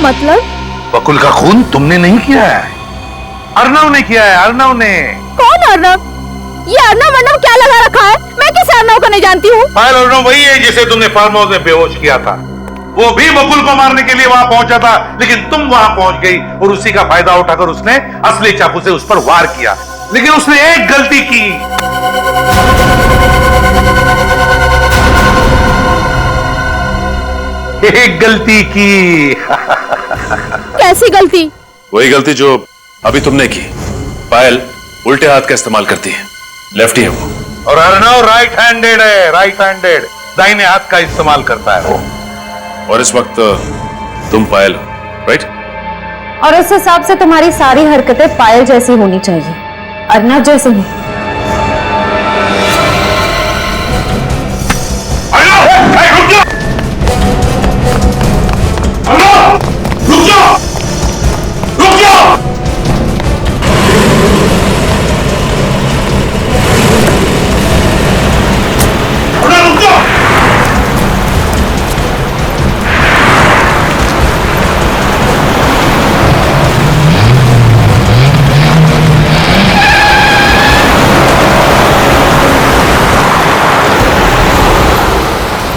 मतलब? बकुल का खून तुमने नहीं किया है, अर्णव ने किया है। अर्णव ने। कौन अर्णव? ये अर्णव क्या लगा रखा है? मैं किसी अर्णव को नहीं जानती हूँ। पायल, अर्णव वही है जिसे तुमने फार्म हाउस में बेहोश किया था। वो भी बकुल को मारने के लिए वहां पहुंचा था, लेकिन तुम वहां पहुंच गई और उसी का फायदा उठाकर उसने असली चाकू से उस पर वार किया। लेकिन उसने एक गलती की। एक गलती की। कैसी गलती? वही गलती जो अभी तुमने की। पायल उल्टे हाथ का इस्तेमाल करती है, लेफ्टी है वो। और अर्णव राइट हैंडेड है, राइट हैंडेड, दाहिने हाथ का इस्तेमाल करता है वो। और इस वक्त तुम पायल हो, राइट? और उस हिसाब से तुम्हारी सारी हरकतें पायल जैसी होनी चाहिए, अर्णव जैसी नहीं।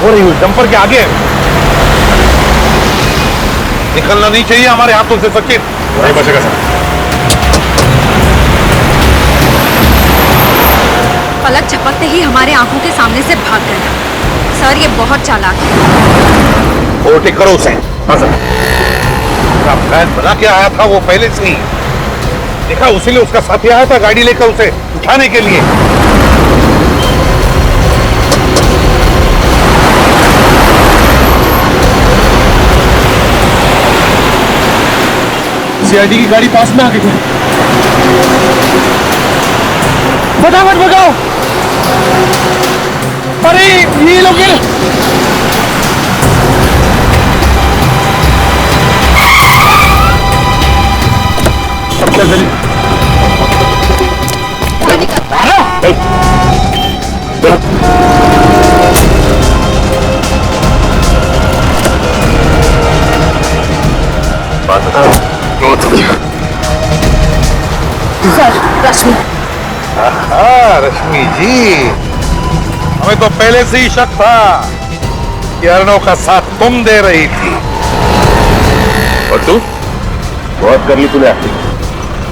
हो रही हूँ, डंपर के आगे निकलना नहीं चाहिए हमारे हाथों से सचिन। नहीं बचेगा सर। पलक झपकते ही हमारे आंखों के सामने से भाग गया। सर ये बहुत चालाक है। ओवरटेक करो उसे। हाँ सर। उसका प्लान बना के आया था वो पहले से ही, देखा उसीलिए उसका साथी आया था गाड़ी लेकर उसे उठाने के लिए। सीआईडी की गाड़ी पास में आ गई है। फटाफट भगाओ। अरे ये लोग सर रश्मि। रश्मि जी, हमें तो पहले से ही शक था कि अर्णव का साथ तुम दे रही थी। और तू बहुत कर ली तूने एक्टिंग,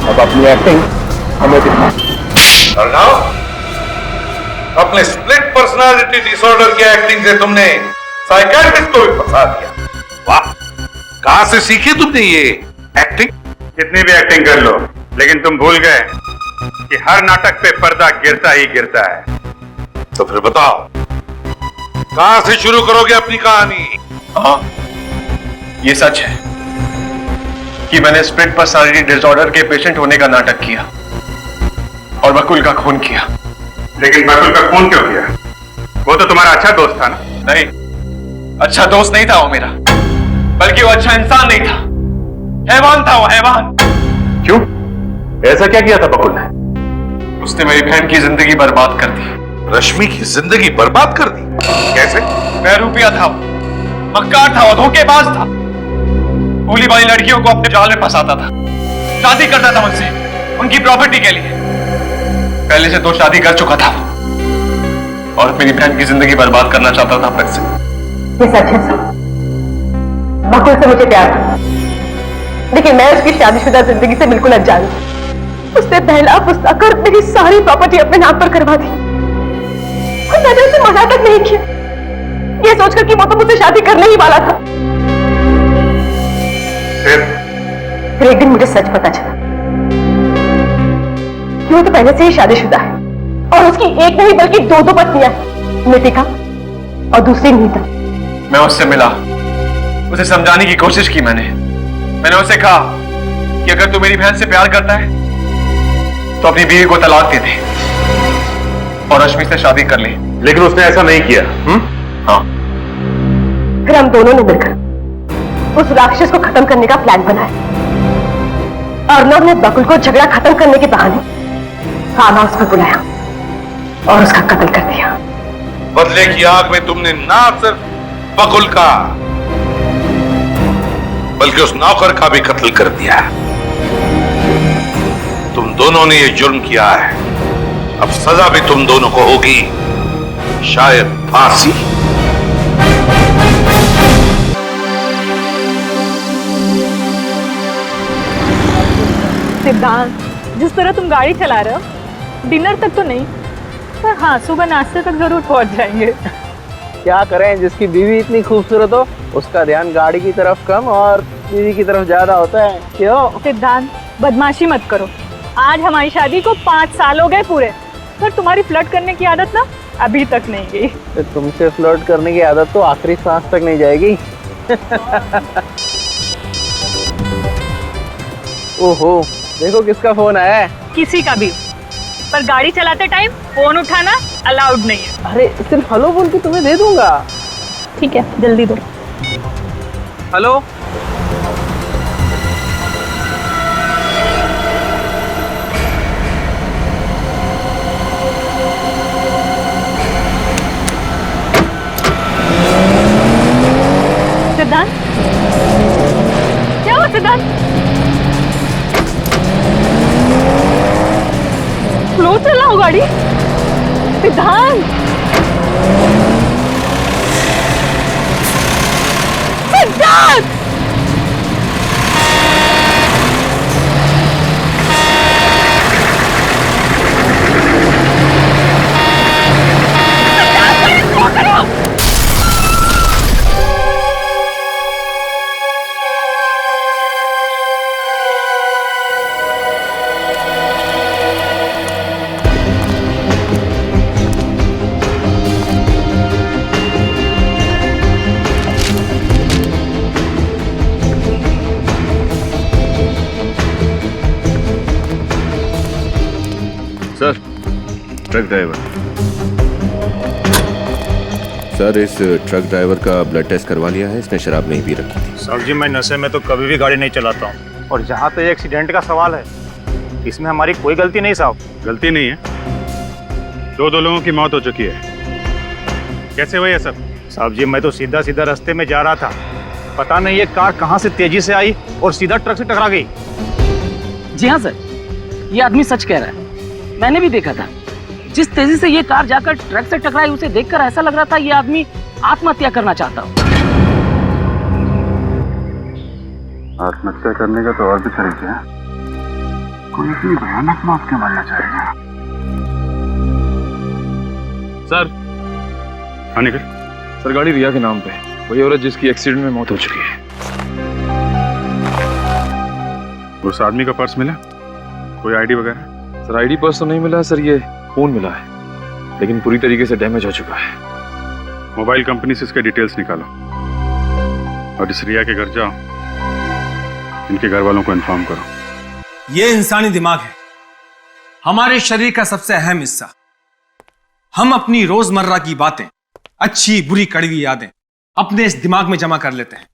अब अपनी एक्टिंग हमें दिखा। अर्णव, अपने स्प्लिट पर्सनालिटी डिसऑर्डर की एक्टिंग से तुमने साइकियाट्रिस्ट को भी फंसा दिया। वाह, कहां से सीखी तुमने ये एक्टिंग? कितनी भी एक्टिंग कर लो, लेकिन तुम भूल गए कि हर नाटक पे पर्दा गिरता ही गिरता है। तो फिर बताओ, कहां से शुरू करोगे अपनी कहानी? हाँ, ये सच है कि मैंने स्प्लिट पर्सनालिटी डिसऑर्डर के पेशेंट होने का नाटक किया और बकुल का खून किया। लेकिन बकुल का खून क्यों किया? वो तो तुम्हारा अच्छा दोस्त था ना? नहीं, अच्छा दोस्त नहीं था वो मेरा, बल्कि वो अच्छा इंसान नहीं था, हैवान था वो, हैवान। क्यों? ऐसा क्या किया था बकुल ने? उसने मेरी बहन की जिंदगी बर्बाद कर दी। रश्मि की जिंदगी बर्बाद कर दी? कैसे? बहरूपिया था वो, मक्कार था वो, धोखेबाज था, भोली भाली लड़कियों को अपने जाल में फंसाता था, शादी करता था मुझसे उनकी प्रॉपर्टी के लिए। पहले से 2 शादी कर चुका था वो, और मेरी बहन की जिंदगी बर्बाद करना चाहता था फिर से। ये सच है सर, बकुल से मुझे प्यार था, लेकिन मैं उसकी शादीशुदा जिंदगी से बिल्कुल अनजान हूं। उसने पहला फुसला कर मेरी सारी प्रॉपर्टी अपने नाम पर करवा दी और मैंने उसे मना तक नहीं किया, ये सोचकर कि वो तो मुझसे शादी करने ही वाला था। फिर एक दिन मुझे सच पता चला कि वो तो पहले से ही शादीशुदा है और उसकी एक नहीं बल्कि 2 पत्नियां हैं, नितिका और दूसरी नीता। मैं उससे मिला, उसे समझाने की कोशिश की मैंने उसे कहा कि अगर तू मेरी बहन से प्यार करता है तो अपनी बीवी को तलाक दे दे और रश्मि से शादी कर ले। लेकिन उसने ऐसा नहीं किया। हाँ। फिर हम दोनों ने मिलकर उस राक्षस को खत्म करने का प्लान बनाया। अर्णव ने बकुल को झगड़ा खत्म करने के बहाने फार्म हाउस पर बुलाया और उसका कत्ल कर दिया। बदले की आग में तुमने ना सिर्फ बकुल का बल्कि उस नौकर का भी कत्ल कर दिया। तुम दोनों ने ये जुर्म किया है, अब सजा भी तुम दोनों को होगी, शायद फांसी। सिद्धांत, जिस तरह तुम गाड़ी चला रहे हो, डिनर तक तो नहीं पर हाँ सुबह नाश्ते तक जरूर पहुंच जाएंगे। क्या करें, जिसकी बीवी इतनी खूबसूरत हो उसका ध्यान गाड़ी की तरफ कम और बीवी की तरफ ज्यादा होता है। क्यों? सिद्धांत, बदमाशी मत करो। आज हमारी शादी को 5 साल हो गए पूरे, पर तुम्हारी फ्लर्ट करने की आदत ना अभी तक नहीं गई। तो तुमसे फ्लर्ट करने की आदत तो आखिरी सांस तक नहीं जाएगी। ओहो, देखो किसका फोन आया है। किसी का भी, पर गाड़ी चलाते टाइम फोन उठाना अलाउड नहीं है। अरे सिर्फ हेलो बोल के तुम्हें दे दूंगा। ठीक है, जल्दी दो। हेलो, सिद्धांत, क्या हुआ सिद्धांत? स्लो चलाओ गाड़ी सिद्धांत। Truck driver. सर, इस ट्रक ड्राइवर का ब्लड टेस्ट करवा लिया है, इसने शराब नहीं पी रखी थी। साहब जी, मैं नशे में तो कभी भी गाड़ी नहीं चलाता हूँ। और जहाँ पे एक्सीडेंट का सवाल है, इसमें हमारी कोई गलती नहीं साहब। गलती नहीं है, दो लोगों की मौत हो चुकी है। कैसे हुआ ये सब? साहब जी, मैं तो सीधा सीधा रास्ते में जा रहा था, पता नहीं ये कार कहाँ से तेजी से आई और सीधा ट्रक से टकरा गई। जी हाँ सर, ये आदमी सच कह रहा है, मैंने भी देखा था। जिस तेजी से ये कार जाकर ट्रक से टकराई, उसे देखकर ऐसा लग रहा था ये आदमी आत्महत्या करना चाहता हो। आत्महत्या करने का तो और भी तरीके हैं, कोई इतनी भयानक मौत क्यों मरना चाहेगा? सर, हाँ निकल। सर, गाड़ी रिया के नाम पे, वही औरत जिसकी एक्सीडेंट में मौत हो चुकी है। उस आदमी का पर्स मिला? कोई आईडी वगैरह? सर, आईडी पर्स तो नहीं मिला सर, ये फोन मिला है, लेकिन पूरी तरीके से डैमेज हो चुका है। मोबाइल कंपनी से इसके डिटेल्स निकालो और इस रिया के घर जाओ, इनके घर वालों को इन्फॉर्म करो। ये इंसानी दिमाग है, हमारे शरीर का सबसे अहम हिस्सा। हम अपनी रोजमर्रा की बातें, अच्छी बुरी कड़वी यादें अपने इस दिमाग में जमा कर लेते हैं।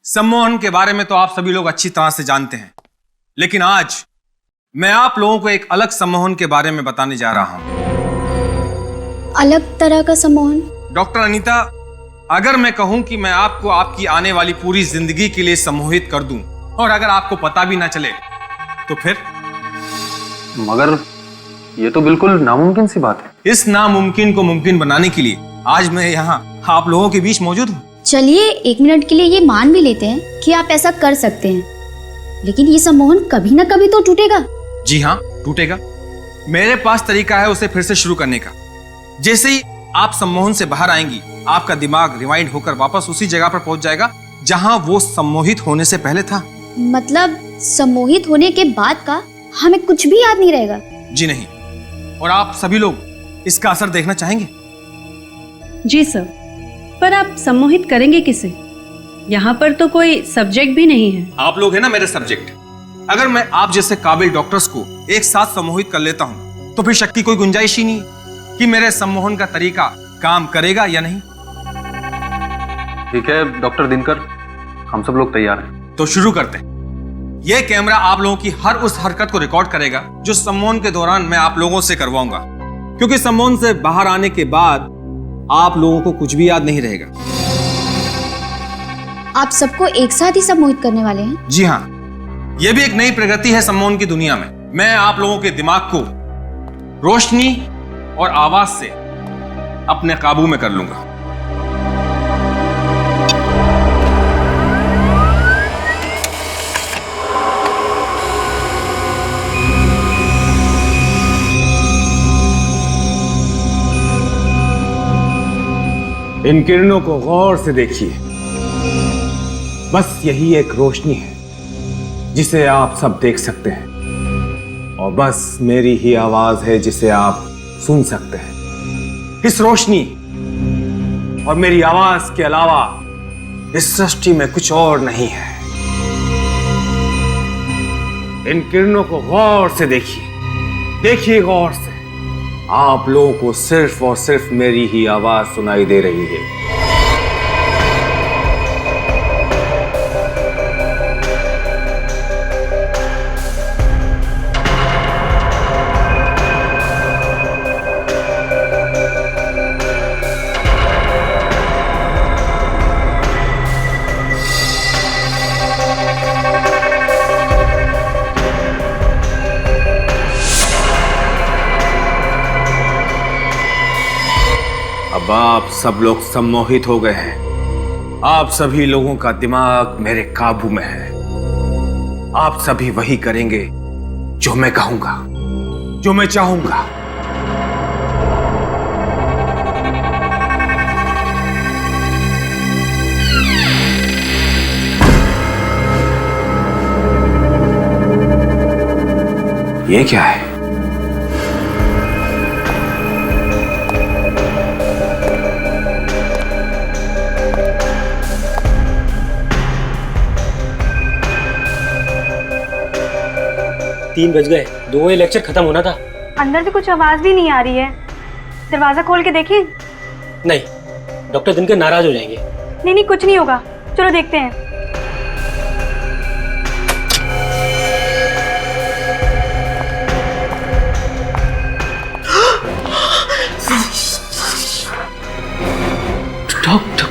सम्मोहन के बारे में तो आप सभी लोग अच्छी तरह से जानते हैं, लेकिन आज मैं आप लोगों को एक अलग सम्मोहन के बारे में बताने जा रहा हूं। अलग तरह का सम्मोहन? डॉक्टर अनीता, अगर मैं कहूं कि मैं आपको आपकी आने वाली पूरी जिंदगी के लिए सम्मोहित कर दूं और अगर आपको पता भी ना चले तो फिर? मगर ये तो बिल्कुल नामुमकिन सी बात है। इस नामुमकिन को मुमकिन बनाने के लिए आज मैं यहाँ आप लोगों के बीच मौजूद हूँ। चलिए 1 मिनट के लिए ये मान भी लेते हैं कि आप ऐसा कर सकते हैं, लेकिन ये सम्मोहन कभी ना कभी तो टूटेगा। जी हाँ, टूटेगा। मेरे पास तरीका है उसे फिर से शुरू करने का। जैसे ही आप सम्मोहन से बाहर आएंगी, आपका दिमाग रिवाइंड होकर वापस उसी जगह पर पहुंच जाएगा जहां वो सम्मोहित होने से पहले था। मतलब सम्मोहित होने के बाद का हमें कुछ भी याद नहीं रहेगा? जी नहीं। और आप सभी लोग इसका असर देखना चाहेंगे? जी सर, पर आप सम्मोहित करेंगे किसे? यहाँ पर तो कोई सब्जेक्ट भी नहीं है। आप लोग हैं ना मेरे सब्जेक्ट। अगर मैं आप जैसे काबिल डॉक्टर्स को एक साथ सम्मोहित कर लेता हूं तो फिर शक की कोई गुंजाइश ही नहीं कि मेरे सम्मोहन का तरीका काम करेगा या नहीं। ठीक है डॉक्टर दिनकर, हम सब लोग तैयार हैं। तो शुरू करते हैं। यह कैमरा आप लोगों की हर उस हरकत को रिकॉर्ड करेगा जो सम्मोहन के दौरान मैं आप लोगों से करवाऊंगा, क्योंकि सम्मोहन से बाहर आने के बाद आप लोगों को कुछ भी याद नहीं रहेगा। आप सबको एक साथ ही सम्मोहित करने वाले हैं? जी हाँ, यह भी एक नई प्रगति है सम्मोहन की दुनिया में। मैं आप लोगों के दिमाग को रोशनी और आवाज से अपने काबू में कर लूंगा। इन किरणों को गौर से देखिए। बस यही एक रोशनी है जिसे आप सब देख सकते हैं, और बस मेरी ही आवाज है जिसे आप सुन सकते हैं। इस रोशनी और मेरी आवाज के अलावा इस सृष्टि में कुछ और नहीं है। इन किरणों को गौर से देखिए, देखिए गौर से। आप लोगों को सिर्फ और सिर्फ मेरी ही आवाज सुनाई दे रही है। अब आप सब लोग सम्मोहित हो गए हैं। आप सभी लोगों का दिमाग मेरे काबू में है। आप सभी वही करेंगे जो मैं कहूंगा, जो मैं चाहूंगा। ये क्या है? तीन बज गए, 2 बजे लेक्चर खत्म होना था। अंदर से कुछ आवाज भी नहीं आ रही है। दरवाजा खोल के देखिए। नहीं, डॉक्टर दिनकर नाराज हो जाएंगे। नहीं नहीं, कुछ नहीं होगा, चलो देखते हैं।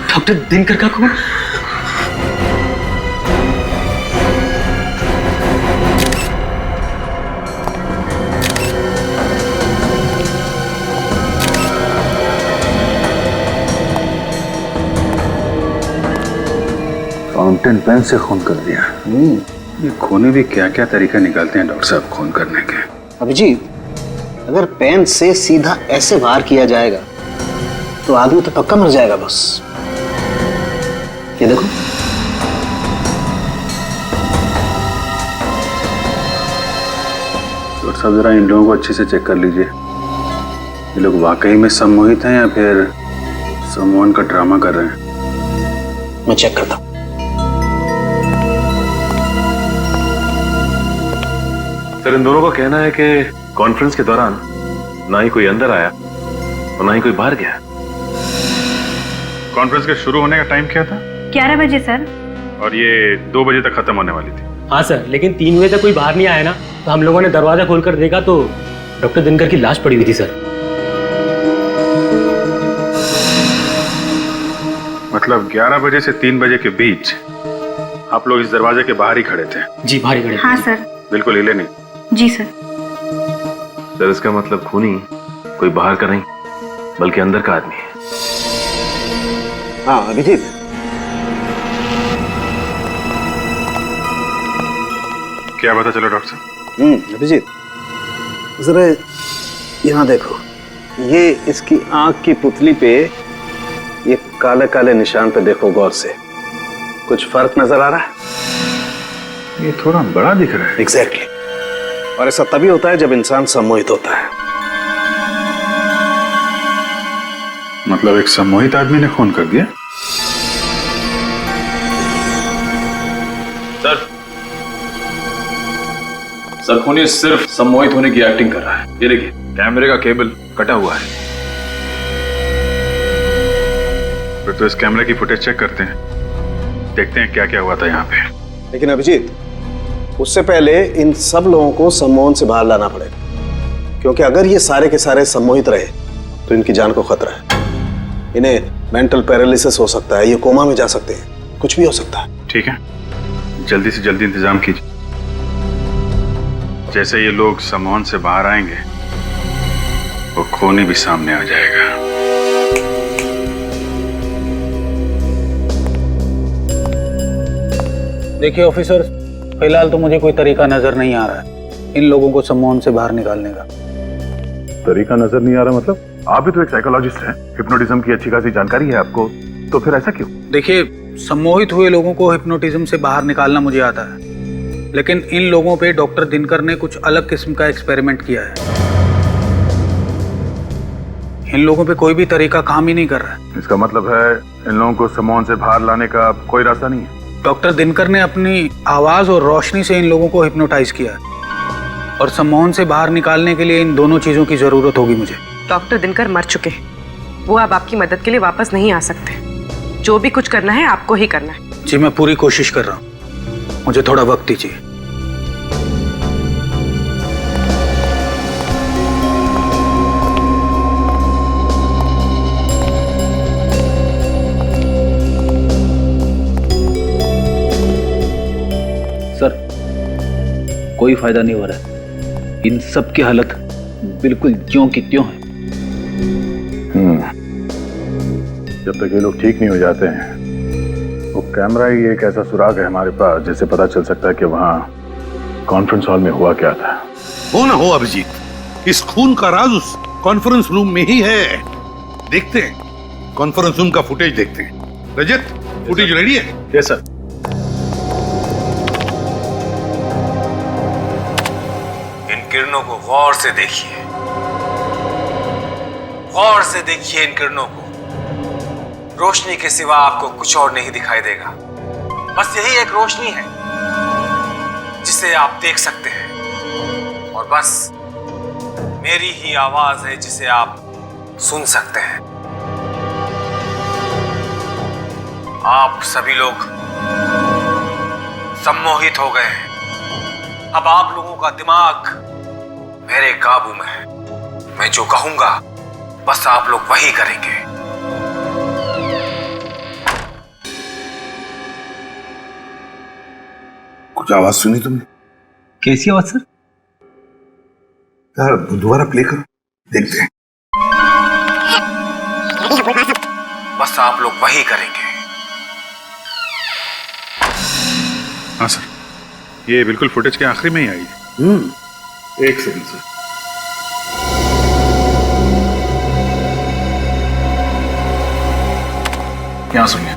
डॉक्टर दिनकर का कौन? फाउंटेन पेन से खून कर दिया। ये खूनी भी क्या क्या तरीका निकालते हैं डॉक्टर साहब खून करने के। अभिजीत, अगर पेन से सीधा ऐसे वार किया जाएगा तो आदमी तो पक्का मर जाएगा बस। ये देखो, डॉक्टर साहब जरा इन लोगों को अच्छे से चेक कर लीजिए। ये लोग वाकई में सम्मोहित हैं या फिर सम्मोहन का ड्रामा कर रहे हैं। मैं चेक करता हूं। सर, इन दोनों का कहना है कि कॉन्फ्रेंस के दौरान ना ही कोई अंदर आया और ना ही कोई बाहर गया। कॉन्फ्रेंस के शुरू होने का टाइम क्या था? 11 बजे सर। और ये 2 बजे तक खत्म होने वाली थी। हाँ सर, लेकिन 3 बजे तक कोई बाहर नहीं आया ना, तो हम लोगों ने दरवाजा खोलकर देखा तो डॉक्टर दिनकर की लाश पड़ी हुई थी सर। मतलब 11 बजे से 3 बजे के बीच आप लोग इस दरवाजे के बाहर ही खड़े थे? जी, बाहर ही खड़े। हाँ सर। बिल्कुल हिले नहीं? जी सर। सर, इसका मतलब खूनी कोई बाहर का नहीं बल्कि अंदर का आदमी है। हाँ अभिजीत, क्या पता चला डॉक्टर साहब? अभिजीत जरा यहाँ देखो, ये इसकी आंख की पुतली पे ये काले काले निशान पे देखो गौर से। कुछ फर्क नजर आ रहा है? ये थोड़ा बड़ा दिख रहा है। एग्जैक्टली। और ऐसा तभी होता है जब इंसान सम्मोहित होता है। मतलब एक सम्मोहित आदमी ने खून कर दिया? सर, खूनी सिर्फ सम्मोहित होने की एक्टिंग कर रहा है। ये देखिए, कैमरे का केबल कटा हुआ है। फिर तो इस कैमरे की फुटेज चेक करते हैं, देखते हैं क्या क्या हुआ था यहाँ पे। लेकिन अभिजीत, उससे पहले इन सब लोगों को सम्मोहन से बाहर लाना पड़ेगा, क्योंकि अगर ये सारे के सारे सम्मोहित रहे तो इनकी जान को खतरा है। इन्हें मेंटल पैरालिसिस हो सकता है, ये कोमा में जा सकते हैं, कुछ भी हो सकता है। ठीक है, जल्दी से जल्दी इंतजाम कीजिए। जैसे ये लोग सम्मोहन से बाहर आएंगे वो खूनी भी सामने आ जाएगा। देखिए ऑफिसर, फिलहाल तो मुझे कोई तरीका नजर नहीं आ रहा है इन लोगों को सम्मोहन से बाहर निकालने का। तरीका नजर नहीं आ रहा मतलब? आप भी तो एक साइकोलॉजिस्ट हैं, हिप्नोटिज्म की अच्छी खासी जानकारी है आपको, तो फिर ऐसा क्यों? देखिए, सम्मोहित हुए लोगों को हिप्नोटिज्म से बाहर निकालना मुझे आता है, लेकिन इन लोगों पे डॉक्टर दिनकर ने कुछ अलग किस्म का एक्सपेरिमेंट किया है। इन लोगों पे कोई भी तरीका काम ही नहीं कर रहा है। इसका मतलब है इन लोगों को सम्मोहन से बाहर लाने का कोई रास्ता नहीं है? डॉक्टर दिनकर ने अपनी आवाज और रोशनी से इन लोगों को हिप्नोटाइज किया है, और सम्मोहन से बाहर निकालने के लिए इन दोनों चीजों की जरूरत होगी मुझे। डॉक्टर दिनकर मर चुके हैं, वो अब आपकी मदद के लिए वापस नहीं आ सकते। जो भी कुछ करना है आपको ही करना है। जी, मैं पूरी कोशिश कर रहा हूँ, मुझे थोड़ा वक्त दीजिए। सर, कोई फायदा नहीं हो रहा है। इन सब की हालत बिल्कुल ज्यों की त्यों है। जब तक ये लोग ठीक नहीं हो जाते हैं, वो कैमरा ही एक ऐसा सुराग है हमारे पास जिससे पता चल सकता है कि वहाँ कॉन्फ्रेंस हॉल में हुआ क्या था। हो ना हो अभिजीत, इस खून का राज उस कॉन्फ्रेंस रूम में ही है। देखते हैं, कॉन्फ्रेंस रूम का फुटेज देखते हैं। रजत, फुटेज रेडी है? Yes sir. इन किरणों को गौर से देखिए, गौर से देखिए इन किरणों को। रोशनी के सिवा आपको कुछ और नहीं दिखाई देगा। बस यही एक रोशनी है जिसे आप देख सकते हैं, और बस मेरी ही आवाज है जिसे आप सुन सकते हैं। आप सभी लोग सम्मोहित हो गए हैं। अब आप लोगों का दिमाग मेरे काबू में है। मैं जो कहूंगा बस आप लोग वही करेंगे। कुछ आवाज सुनी तुमने? कैसी आवाज सर? यार दोबारा प्ले करो, देखते हैं। बस आप लोग वही करेंगे। हाँ सर, ये बिल्कुल फुटेज के आखिरी में ही आई है। एक सेकंड सर। क्या सुनिए?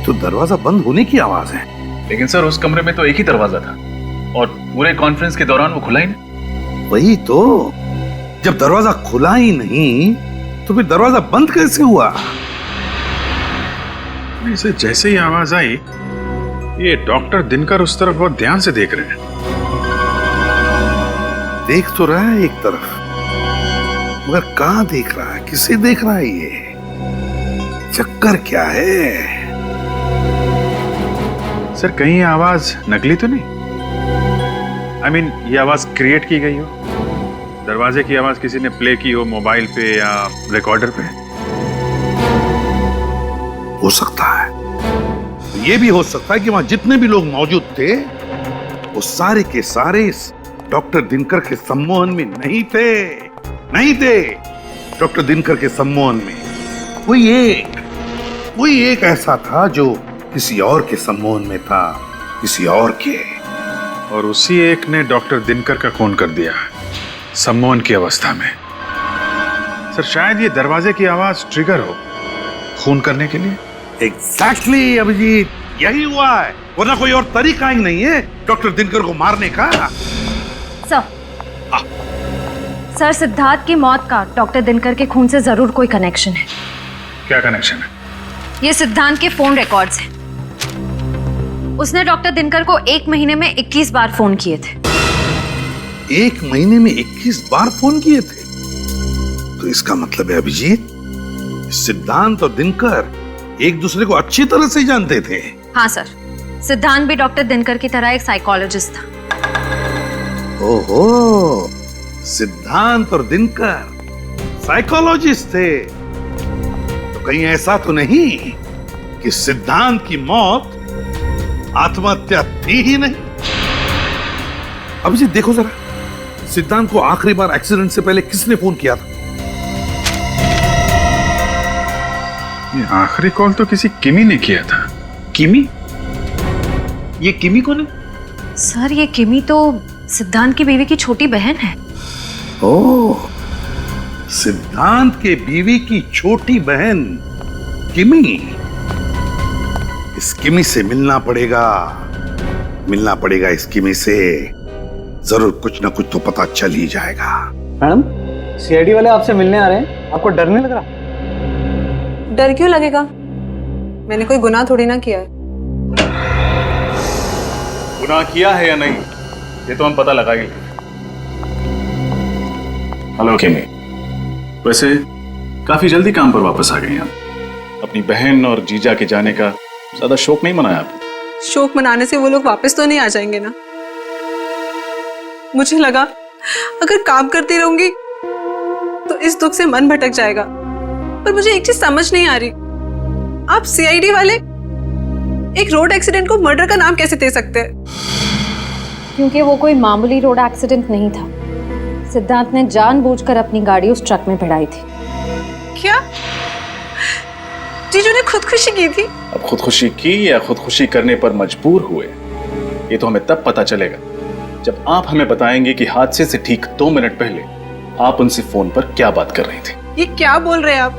तो दरवाजा बंद होने की आवाज है। लेकिन सर उस कमरे में तो एक ही दरवाजा था और पूरे कॉन्फ्रेंस के दौरान वो खुला ही नहीं। वही तो, जब दरवाजा खुला ही नहीं तो फिर दरवाजा बंद कैसे हुआ? इसे जैसे ही आवाज आई, ये डॉक्टर दिनकर उस तरफ बहुत ध्यान से देख रहे हैं। देख तो रहा है एक तरफ, मगर कहां देख रहा है, किसे देख रहा है? ये चक्कर क्या है? सर कहीं ये आवाज नकली तो नहीं? I mean, ये आवाज क्रिएट की गई हो? दरवाजे की आवाज किसी ने प्ले की हो मोबाइल पे या रिकॉर्डर पे? हो सकता है। ये भी हो सकता है कि वहां जितने भी लोग मौजूद थे वो सारे के सारे इस डॉक्टर दिनकर के सम्मोहन में नहीं थे। डॉक्टर दिनकर के सम्मोहन में कोई एक ऐसा था जो किसी और के सम्मोहन में था, किसी और के। और उसी एक ने डॉक्टर दिनकर का खून कर दिया सम्मोहन की अवस्था में। सर शायद ये दरवाजे की आवाज ट्रिगर हो खून करने के लिए। एग्जैक्टली अभिजीत, यही हुआ है, वरना कोई और तरीका ही नहीं है डॉक्टर दिनकर को मारने का। सर सिद्धार्थ की मौत का डॉक्टर दिनकर के खून से जरूर कोई कनेक्शन है। क्या कनेक्शन है? ये सिद्धांत के फोन रिकॉर्ड्स हैं। उसने डॉक्टर दिनकर को 1 महीने में 21 बार फोन किए थे। 1 महीने में 21 बार फोन किए थे? तो इसका मतलब है अभिजीत, सिद्धांत और दिनकर एक दूसरे को अच्छी तरह से जानते थे। हाँ सर, सिद्धांत भी डॉक्टर दिनकर की तरह एक साइकोलॉजिस्ट था। ओहो, सिद्धांत और दिनकर साइकोलॉजिस्ट थे। तो कहीं ऐसा तो नहीं कि सिद्धांत की मौत आत्महत्या थी ही नहीं? अभिजीत देखो जरा, सिद्धांत को आखिरी बार एक्सीडेंट से पहले किसने फोन किया था? ये आखिरी कॉल तो किसी किमी ने किया था। किमी? ये किमी कौन है? सर ये किमी तो सिद्धांत की बीवी की छोटी बहन है। ओह, सिद्धांत के बीवी की छोटी बहन किमी। इस किमी से मिलना पड़ेगा इस किमी से। जरूर कुछ ना कुछ तो पता चल ही जाएगा। मैडम, सीआईडी वाले आपसे मिलने आ रहे हैं, आपको डर नहीं लग रहा? डर क्यों लगेगा? मैंने कोई गुनाह थोड़ी ना किया है। गुनाह किया है या नहीं ये तो हम पता लगा ही लेंगे। हेलो किमी, वैसे काफी जल्दी काम पर वापस आ गए आप। अपनी बहन और जीजा के जाने का ज्यादा शौक नहीं मनाया आपने? शौक मनाने से वो लोग वापस तो नहीं आ जाएंगे ना। मुझे लगा अगर काम करती रहूंगी तो इस दुख से मन भटक जाएगा, पर मुझे एक चीज समझ नहीं आ रही, आप सीआईडी वाले एक रोड एक्सीडेंट को मर्डर का नाम कैसे दे सकते हैं? क्योंकि वो कोई मामूली रोड एक्सीडेंट नहीं था। सिद्धांत ने जानबूझकर अपनी गाड़ी उस ट्रक में भिड़ाई थी। क्या जीजू ने खुदकुशी की थी? अब खुदकुशी की या खुदकुशी करने पर मजबूर हुए ये तो हमें तब पता चलेगा जब आप हमें बताएंगे कि हादसे से ठीक 2 मिनट पहले आप उनसे फोन पर क्या बात कर रही थी। ये क्या बोल रहे हैं आप?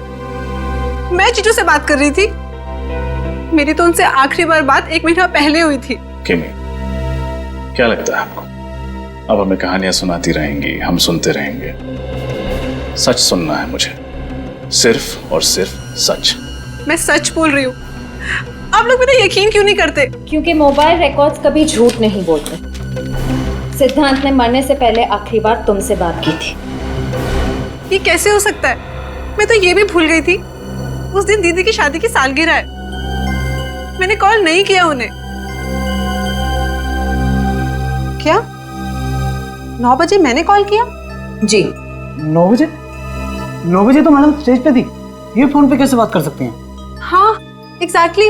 मैं जीजू से बात कर रही थी। मेरी तो उनसे आखिरी बार बात 1 महीना पहले हुई थी। किमी, क्या लगता है आपको अब हमें कहानियां सुनाती रहेंगी, हम सुनते रहेंगे? सच सुनना है मुझे, सिर्फ और सिर्फ सच। मैं सच बोल रही हूँ। आप लोग मेरा यकीन क्यों नहीं करते? क्योंकि मोबाइल रिकॉर्ड्स कभी झूठ नहीं बोलते। सिद्धांत ने मरने से पहले आखिरी बार तुमसे बात की थी। ये कैसे हो सकता है? मैं तो ये भी भूल गई थी उस दिन दीदी की शादी की सालगिरह है। मैंने कॉल नहीं किया उन्हें। क्या 9 बजे मैंने कॉल किया? जी 9 बजे? 9 बजे तो मैडम स्टेज पे थी, ये फोन पे कैसे बात कर सकती हैं? हाँ एग्जैक्टली।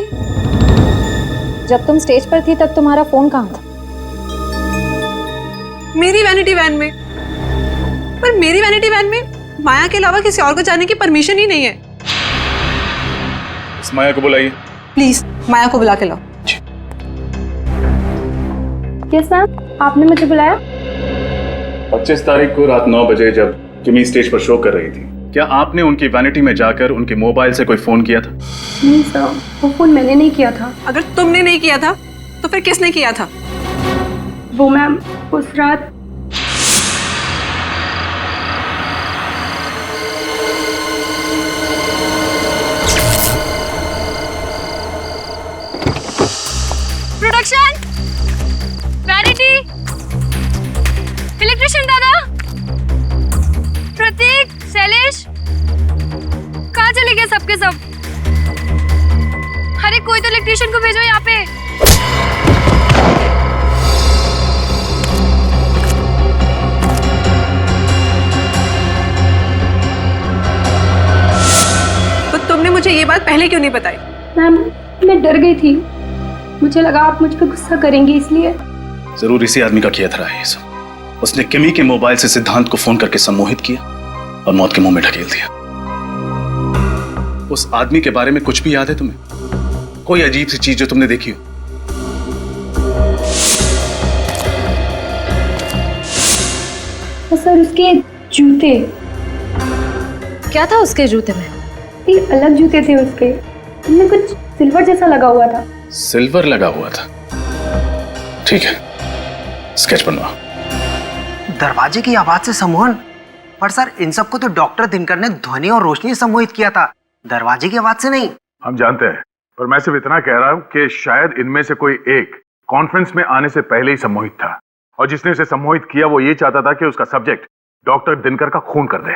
जब तुम स्टेज पर थी तब तुम्हारा फोन कहाँ था? मेरी वैनिटी वैन में। पर मेरी वैनिटी वैन में माया के अलावा किसी और को जाने की परमिशन ही नहीं है। इस माया को बुलाइए। प्लीज माया को बुला के लाओ। यस मैम, आपने मुझे बुलाया? 25 तारीख को रात 9 बजे जब किमी स्टेज पर शो कर रही थी, क्या आपने उनकी वैनिटी में जाकर उनके मोबाइल से कोई फोन किया था? नहीं सर, वो फोन मैंने नहीं किया था। अगर तुमने नहीं किया था तो फिर किसने किया था? वो मैम उस रात प्रोडक्शन, वैनिटी, इलेक्ट्रिशियन दादा, प्रतीक, शैलेश, कहाँ चले गए सबके सब? अरे कोई तो इलेक्ट्रिशियन को भेजो यहाँ पे। तो तुमने मुझे ये बात पहले क्यों नहीं बताई? मैम मैं डर गई थी, मुझे लगा आप मुझ पर गुस्सा करेंगी इसलिए। जरूर इसी आदमी का किया था ये सब। उसने किमी के मोबाइल से सिद्धांत को फोन करके सम्मोहित किया और मौत के मुंह में ढकेल दिया। उस आदमी के बारे में कुछ भी याद है तुम्हें? कोई अजीब सी चीज जो तुमने देखी हो? सर उसके जूते। क्या था उसके जूते में? ये अलग जूते थे उसके, उनमें कुछ सिल्वर जैसा लगा हुआ था। सिल्वर लगा हुआ था? ठीक है, स्केच बनवा। दरवाजे की आवाज से सम्मोहन? पर सर इन सबको तो डॉक्टर दिनकर ने ध्वनि और रोशनी से सम्मोहित किया था, दरवाजे की आवाज से नहीं। हम जानते हैं, पर मैं सिर्फ इतना कह रहा हूं कि शायद इनमें से कोई एक कॉन्फ्रेंस में आने से पहले ही सम्मोहित था, और जिसने उसे सम्मोहित किया वो ये चाहता था कि उसका सब्जेक्ट डॉक्टर दिनकर का खून कर दे।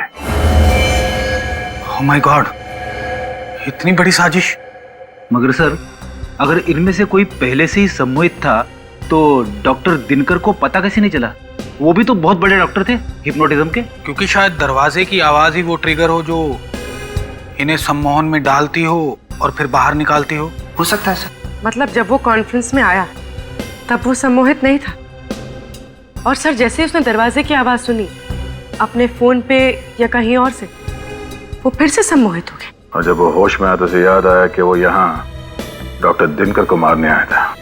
ओह माय गॉड, इतनी बड़ी साजिश। मगर सर अगर इनमें से कोई पहले से ही सम्मोहित था तो डॉक्टर दिनकर को पता कैसे नहीं चला? वो भी तो बहुत बड़े डॉक्टर थे हिप्नोटिज्म के। क्योंकि शायद दरवाजे की आवाज ही वो ट्रिगर हो जो इन्हें सम्मोहन में डालती हो और फिर बाहर निकालती हो सकता है सर। मतलब जब वो कॉन्फ्रेंस में आया तब वो सम्मोहित नहीं था, और सर जैसे उसने दरवाजे की आवाज सुनी अपने फोन पे या कहीं और से, वो फिर से सम्मोहित हो गया। और जब वो होश में आया तो उसे याद आया कि वो यहाँ डॉक्टर दिनकर को मारने आया था।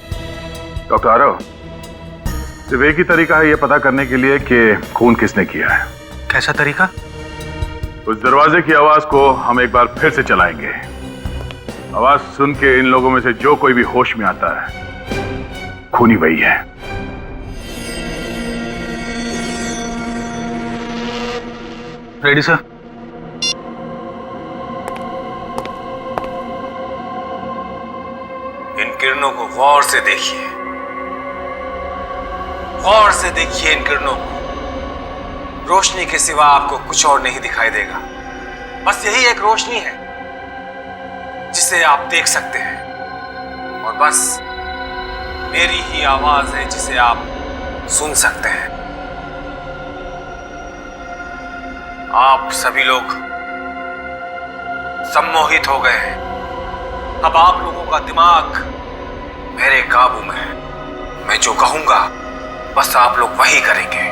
डॉक्टर आरव, सिर्फ एक ही तरीका है ये पता करने के लिए कि खून किसने किया है। कैसा तरीका? उस दरवाजे की आवाज को हम एक बार फिर से चलाएंगे। आवाज सुन के इन लोगों में से जो कोई भी होश में आता है, खूनी वही है। Ready sir. इन किरणों को गौर से देखिए, गौर से देखिए इन किरणों को। रोशनी के सिवा आपको कुछ और नहीं दिखाई देगा। बस यही एक रोशनी है जिसे आप देख सकते हैं, और बस मेरी ही आवाज है जिसे आप सुन सकते हैं। आप सभी लोग सम्मोहित हो गए हैं। अब आप लोगों का दिमाग मेरे काबू में है। मैं जो कहूंगा बस आप लोग वही करेंगे।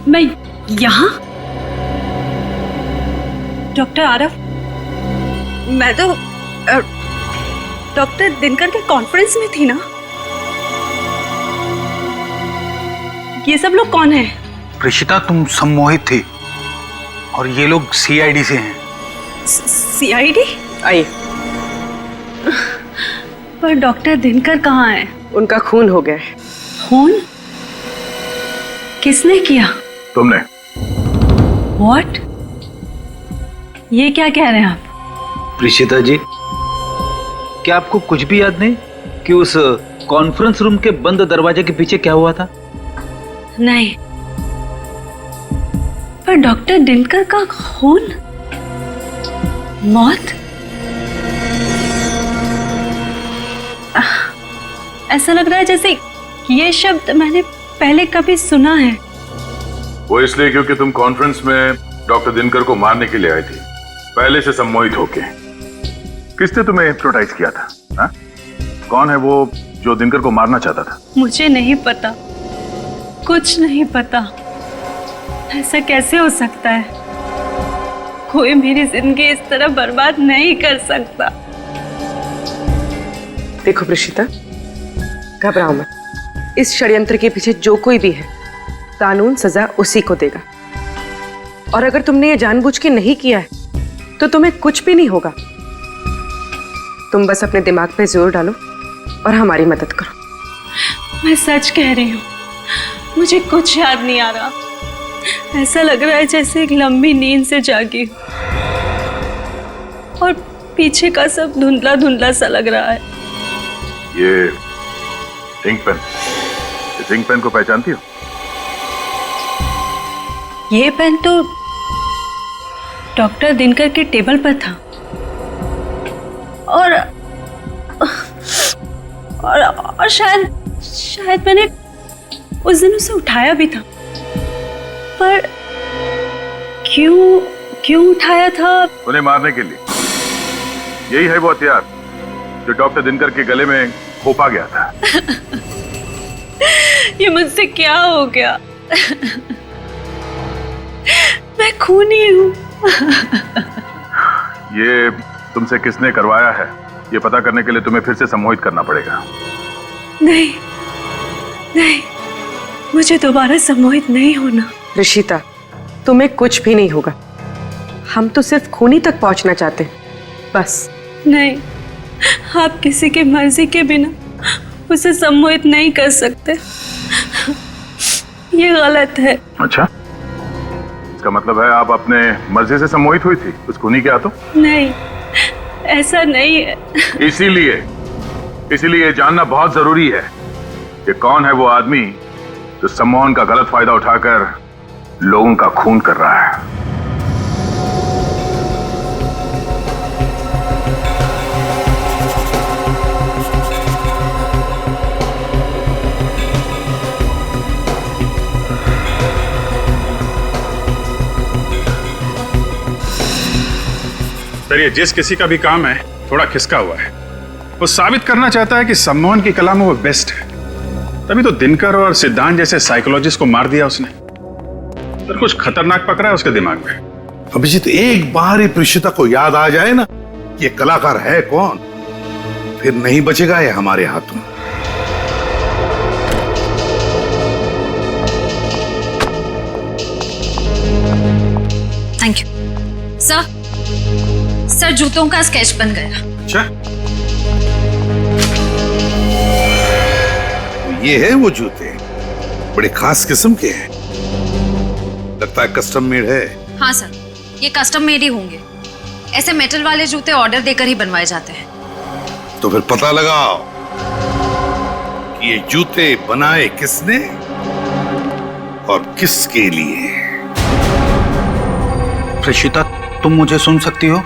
मैं यहाँ? डॉक्टर आरव, मैं तो डॉक्टर दिनकर के कॉन्फ्रेंस में थी ना। ये सब लोग कौन है? प्रेषिता, तुम सम्मोहित थी, और ये लोग सीआईडी से हैं। सीआईडी? आइए। पर डॉक्टर दिनकर कहाँ है? उनका खून हो गया है। खून? किसने किया? तुमने। व्हाट? ये क्या कह रहे हैं आप? प्रीशिता जी, क्या आपको कुछ भी याद नहीं कि उस कॉन्फ्रेंस रूम के बंद दरवाजे के पीछे क्या हुआ था? नहीं, पर डॉक्टर दिनकर का खून, मौत, ऐसा लग रहा है जैसे ये शब्द मैंने पहले कभी सुना है। वो इसलिए क्योंकि तुम कॉन्फ्रेंस में डॉक्टर दिनकर को मारने के लिए आई थी, पहले से सम्मोहित होके। किसने तुम्हें हिप्नोटाइज किया था? हा? कौन है वो जो दिनकर को मारना चाहता था? मुझे नहीं पता, कुछ नहीं पता। ऐसा कैसे हो सकता है? कोई मेरी जिंदगी इस तरह बर्बाद नहीं कर सकता। देखो प्रीशिता, घबराओ मत। इस षड्यंत्र के पीछे जो कोई भी है, कानून सजा उसी को देगा। और अगर तुमने ये जानबूझ के नहीं किया है तो तुम्हें कुछ भी नहीं होगा। तुम बस अपने दिमाग पे जोर डालो और हमारी मदद करो। मैं सच कह रही हूँ, मुझे कुछ याद नहीं आ रहा। ऐसा लग रहा है जैसे एक लंबी नींद से जागी और पीछे का सब धुंधला धुंधला सा लग रहा है। ये इंक पेन, इस इंक पेन को पहचानती हो? ये पेन तो डॉक्टर दिनकर के टेबल पर था और शायद मैंने उस दिन उसे उठाया भी था। पर क्यों उठाया था? उन्हें मारने के लिए। यही है वो हथियार जो डॉक्टर दिनकर के गले में खोपा गया था। ये मुझसे क्या हो गया? मैं खूनी हूँ। ये तुमसे किसने करवाया है, ये पता करने के लिए तुम्हें फिर से सम्मोहित करना पड़ेगा। नहीं, मुझे दोबारा सम्मोहित नहीं होना। ऋषिता, तुम्हें कुछ भी नहीं होगा। हम तो सिर्फ खूनी तक पहुंचना चाहते हैं, बस। नहीं, आप किसी की मर्जी के बिना उसे सम्मोहित नहीं कर सकते। ये गलत है। अच्छा, इसका मतलब है आप अपने मर्जी से सम्मोहित हुई थी उस खूनी के हाथों? नहीं, ऐसा नहीं है। इसीलिए ये जानना बहुत जरूरी है कि कौन है वो आदमी जो सम्मोहन का गलत फायदा उठाकर लोगों का खून कर रहा है। सर, ये जिस किसी का भी काम है थोड़ा खिसका हुआ है। वो साबित करना चाहता है कि सम्मोहन की कला में वो बेस्ट है। तभी तो दिनकर और सिद्धांत जैसे साइकोलॉजिस्ट को मार दिया उसने। सर, कुछ खतरनाक पकड़ा है उसके दिमाग में। अभिजीत, एक बार ही प्रीशिता को याद आ जाए ना ये कलाकार है कौन, फिर नहीं बचेगा ये हमारे हाथों। थैंक यू सर, जूतों का स्केच बन गया। अच्छा, ये है वो जूते, बड़े खास किस्म के हैं। लगता है कस्टम मेड है। हाँ सर, ये कस्टम मेड ही होंगे। ऐसे मेटल वाले जूते ऑर्डर देकर ही बनवाए जाते हैं। तो फिर पता लगाओ कि ये जूते बनाए किसने और किसके लिए। प्रीशिता, तुम मुझे सुन सकती हो?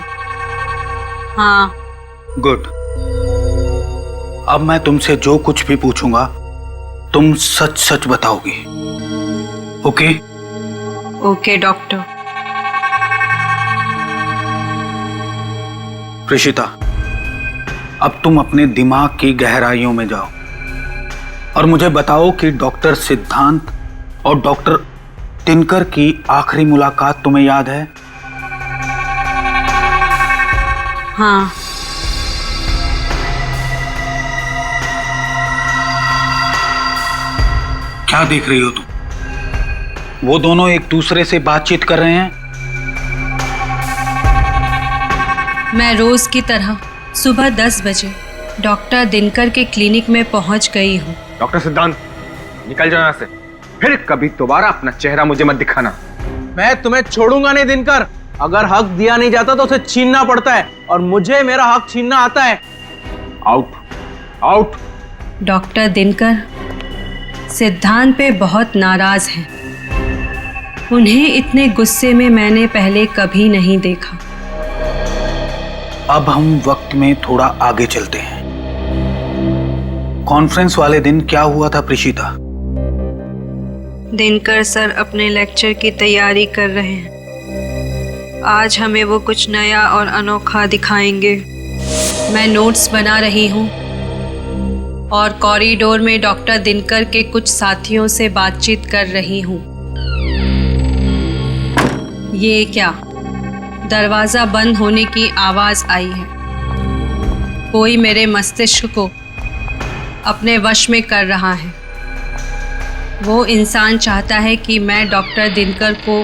हाँ। गुड। अब मैं तुमसे जो कुछ भी पूछूंगा तुम सच सच बताओगी। ओके? Okay doctor. प्रीशिता, अब तुम अपने दिमाग की गहराइयों में जाओ और मुझे बताओ कि डॉक्टर सिद्धांत और डॉक्टर दिनकर की आखिरी मुलाकात तुम्हें याद है? हाँ। क्या देख रही हो तुम? वो दोनों एक दूसरे से बातचीत कर रहे हैं मैं रोज की तरह सुबह 10 बजे डॉक्टर दिनकर के क्लिनिक में पहुंच गई हूँ। डॉक्टर सिद्धांत, निकल जाओ यहाँ से। फिर कभी दोबारा अपना चेहरा मुझे मत दिखाना। मैं तुम्हें छोड़ूंगा नहीं दिनकर। अगर हक दिया नहीं जाता तो उसे छीनना पड़ता है, और मुझे मेरा हक छीनना आता है। Out, out. डॉक्टर दिनकर सिद्धांत पे बहुत नाराज हैं। उन्हें इतने गुस्से में मैंने पहले कभी नहीं देखा। अब हम वक्त में थोड़ा आगे चलते हैं। कॉन्फ्रेंस वाले दिन क्या हुआ था प्रीशिता? दिनकर सर अपने लेक्चर की तैयारी कर रहे हैं। आज हमें वो कुछ नया और अनोखा दिखाएंगे। मैं नोट्स बना रही हूँ और कॉरिडोर में डॉक्टर दिनकर के कुछ साथियों से बातचीत कर रही हूँ। ये क्या? दरवाजा बंद होने की आवाज आई है। कोई मेरे मस्तिष्क को अपने वश में कर रहा है। वो इंसान चाहता है कि मैं डॉक्टर दिनकर को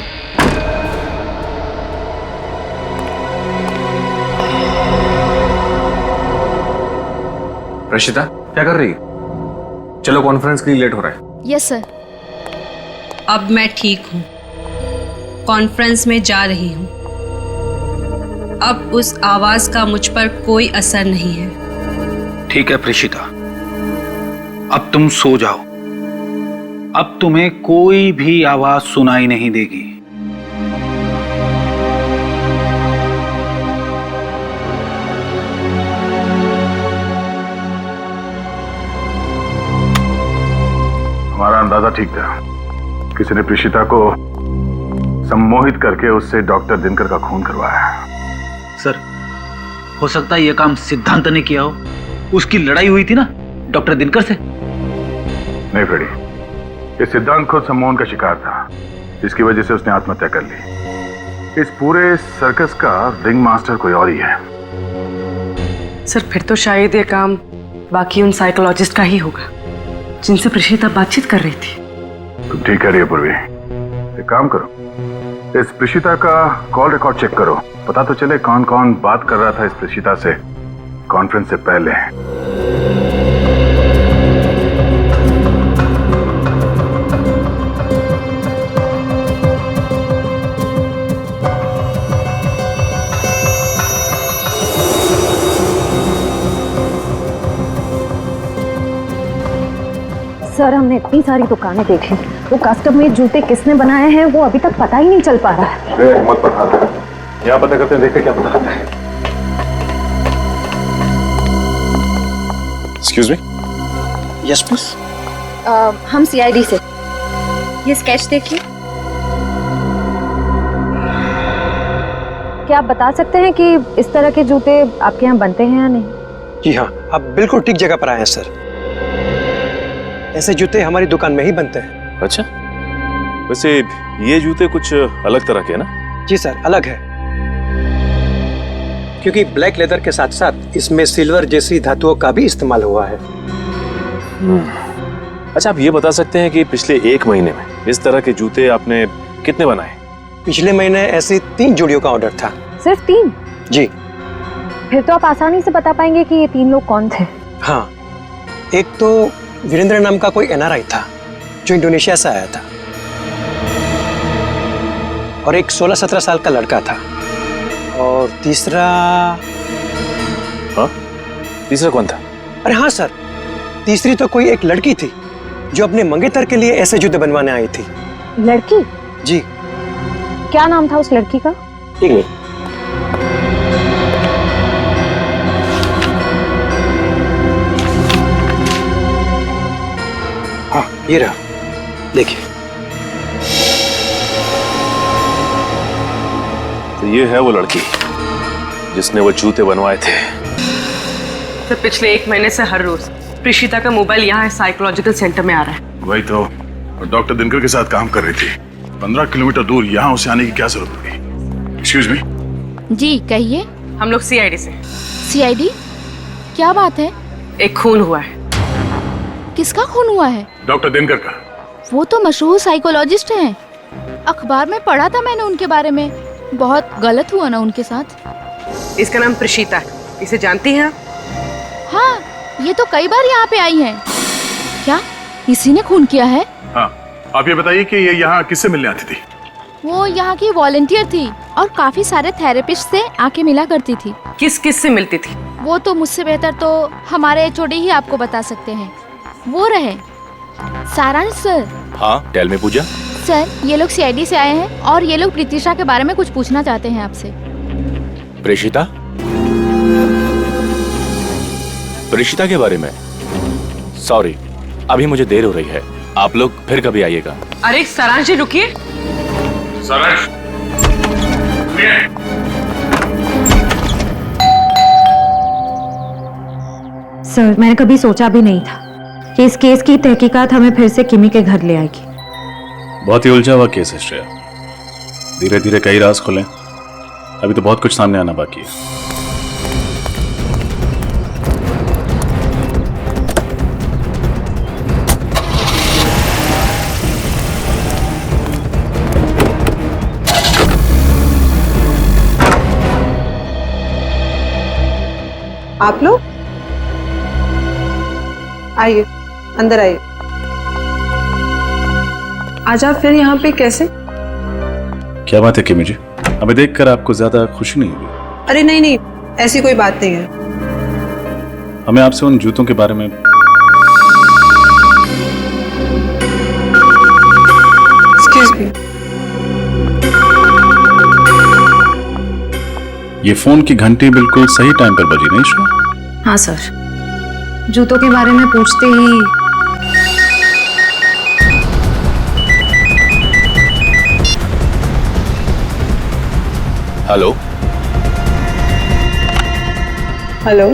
रशिता, क्या कर रही है? चलो, कॉन्फ्रेंस के लिए लेट हो रहा है। Yes sir. अब मैं ठीक हूँ। कॉन्फ्रेंस में जा रही हूँ। अब उस आवाज का मुझ पर कोई असर नहीं है। ठीक है प्रीशिता, अब तुम सो जाओ। अब तुम्हें कोई भी आवाज सुनाई नहीं देगी। हमारा अंदाजा ठीक था। किसी ने प्रीशिता को सम्मोहित करके उससे डॉक्टर दिनकर का खून करवाया। सर, हो सकता है यह काम सिद्धांत ने किया हो। उसकी लड़ाई हुई थी ना डॉक्टर दिनकर से। नहीं फ्रेडी, ये सिद्धांत खुद सम्मोहन का शिकार था, इसकी वजह से उसने आत्महत्या कर ली। इस पूरे सर्कस का रिंग मास्टर कोई और ही है। सर, फिर तो शायद ये काम बाकी उन साइकोलॉजिस्ट का ही होगा जिनसे प्रीशिता बातचीत कर रही थी। तुम ठीक कह रही है पूर्वी। एक काम करो, इस प्रीशिता का कॉल रिकॉर्ड चेक करो। पता तो चले कौन कौन बात कर रहा था इस प्रीशिता से कॉन्फ्रेंस से पहले। सर, हमने इतनी सारी दुकानें देख ली, वो कस्टम मेड जूते किसने बनाए हैं वो अभी तक पता ही नहीं चल पा रहा है। मत पता, यहाँ पता करते हैं, देखते क्या पता लगता है। Excuse me. Yes please. हम सीआईडी से। ये स्केच देखिए। क्या आप बता सकते हैं कि इस तरह के जूते आपके यहाँ बनते हैं या नहीं? जी हाँ, आप बिल्कुल ठीक जगह पर आए हैं सर। ऐसे जूते हमारी दुकान में ही बनते हैं। अच्छा, वैसे ये जूते कुछ अलग तरह के हैं ना? जी सर, अलग है, क्योंकि ब्लैक लेदर के साथ साथ इसमें सिल्वर जैसी धातुओं का भी इस्तेमाल हुआ है। अच्छा, आप ये बता सकते हैं कि पिछले 1 महीने में इस तरह के जूते आपने कितने बनाए? पिछले महीने ऐसी 3 जोड़ियों का ऑर्डर था। सिर्फ 3? जी। फिर तो आप आसानी से बता पाएंगे कि ये 3 लोग कौन थे। हाँ, एक तो वीरेंद्र नाम का कोई एनआरआई था जो इंडोनेशिया से आया था, और एक 16-17 साल का लड़का था, और तीसरा। हाँ? तीसरा कौन था? अरे हाँ सर, तीसरी तो कोई एक लड़की थी जो अपने मंगेतर के लिए ऐसे जूते बनवाने आई थी। लड़की? जी। क्या नाम था उस लड़की का? एक मिनट। हाँ, ये रहा, देखिए। तो ये है वो लड़की जिसने वो जूते बनवाए थे। तो पिछले 1 महीने से हर रोज प्रीशिता का मोबाइल यहाँ साइकोलॉजिकल सेंटर में आ रहा है। वही तो, डॉक्टर दिनकर के साथ काम कर रही थी। 15 किलोमीटर दूर यहाँ उसे आने की क्या जरूरत पड़ी? Excuse me. जी कहिए। हम लोग सीआईडी से। सीआईडी? क्या बात है? एक खून हुआ है। किसका खून हुआ है? डॉक्टर दिनकर का। वो तो मशहूर साइकोलॉजिस्ट हैं। अखबार में पढ़ा था मैंने उनके बारे में। बहुत गलत हुआ ना उनके साथ? इसका नाम प्रशीता है, इसे जानती हैं आप? हाँ, ये तो कई बार यहाँ पे आई है। क्या इसी ने खून किया है? हाँ, आप ये बताइए कि ये यहाँ किससे मिलने आती थी? वो यहाँ की वॉलंटियर थी और काफी सारे थेरेपिस्ट से आके मिला करती थी। किस किस से मिलती थी? वो तो मुझसे बेहतर तो हमारे एचओडी ही आपको बता सकते हैं। वो रहे सारांश सर। हाँ, टेल मी पूजा। सर, ये लोग सीआईडी से आए हैं और ये लोग प्रीतिशा के बारे में कुछ पूछना चाहते हैं आपसे। प्रेषिता? प्रेषिता के बारे में? सॉरी, अभी मुझे देर हो रही है, आप लोग फिर कभी आइएगा। अरे सारांश जी रुकिए। सारांश, सर, मैंने कभी सोचा भी नहीं था कि इस केस की तहकीकात हमें फिर से किमी के घर ले आएगी। बहुत ही उलझा हुआ केस है श्रेया, धीरे धीरे कई राज खुले, अभी तो बहुत कुछ सामने आना बाकी है। आप लोग आइए, अंदर आइए। आज आप फिर यहाँ पे कैसे? क्या बात है किमी जी, हमें देखकर आपको ज्यादा खुशी नहीं हुई? अरे नहीं नहीं, ऐसी कोई बात नहीं है। हमें आपसे उन जूतों के बारे में। Excuse me. ये फोन की घंटी बिल्कुल सही टाइम पर बजी नहीं श्रेया? हाँ सर, जूतों के बारे में पूछते ही हेलो हेलो,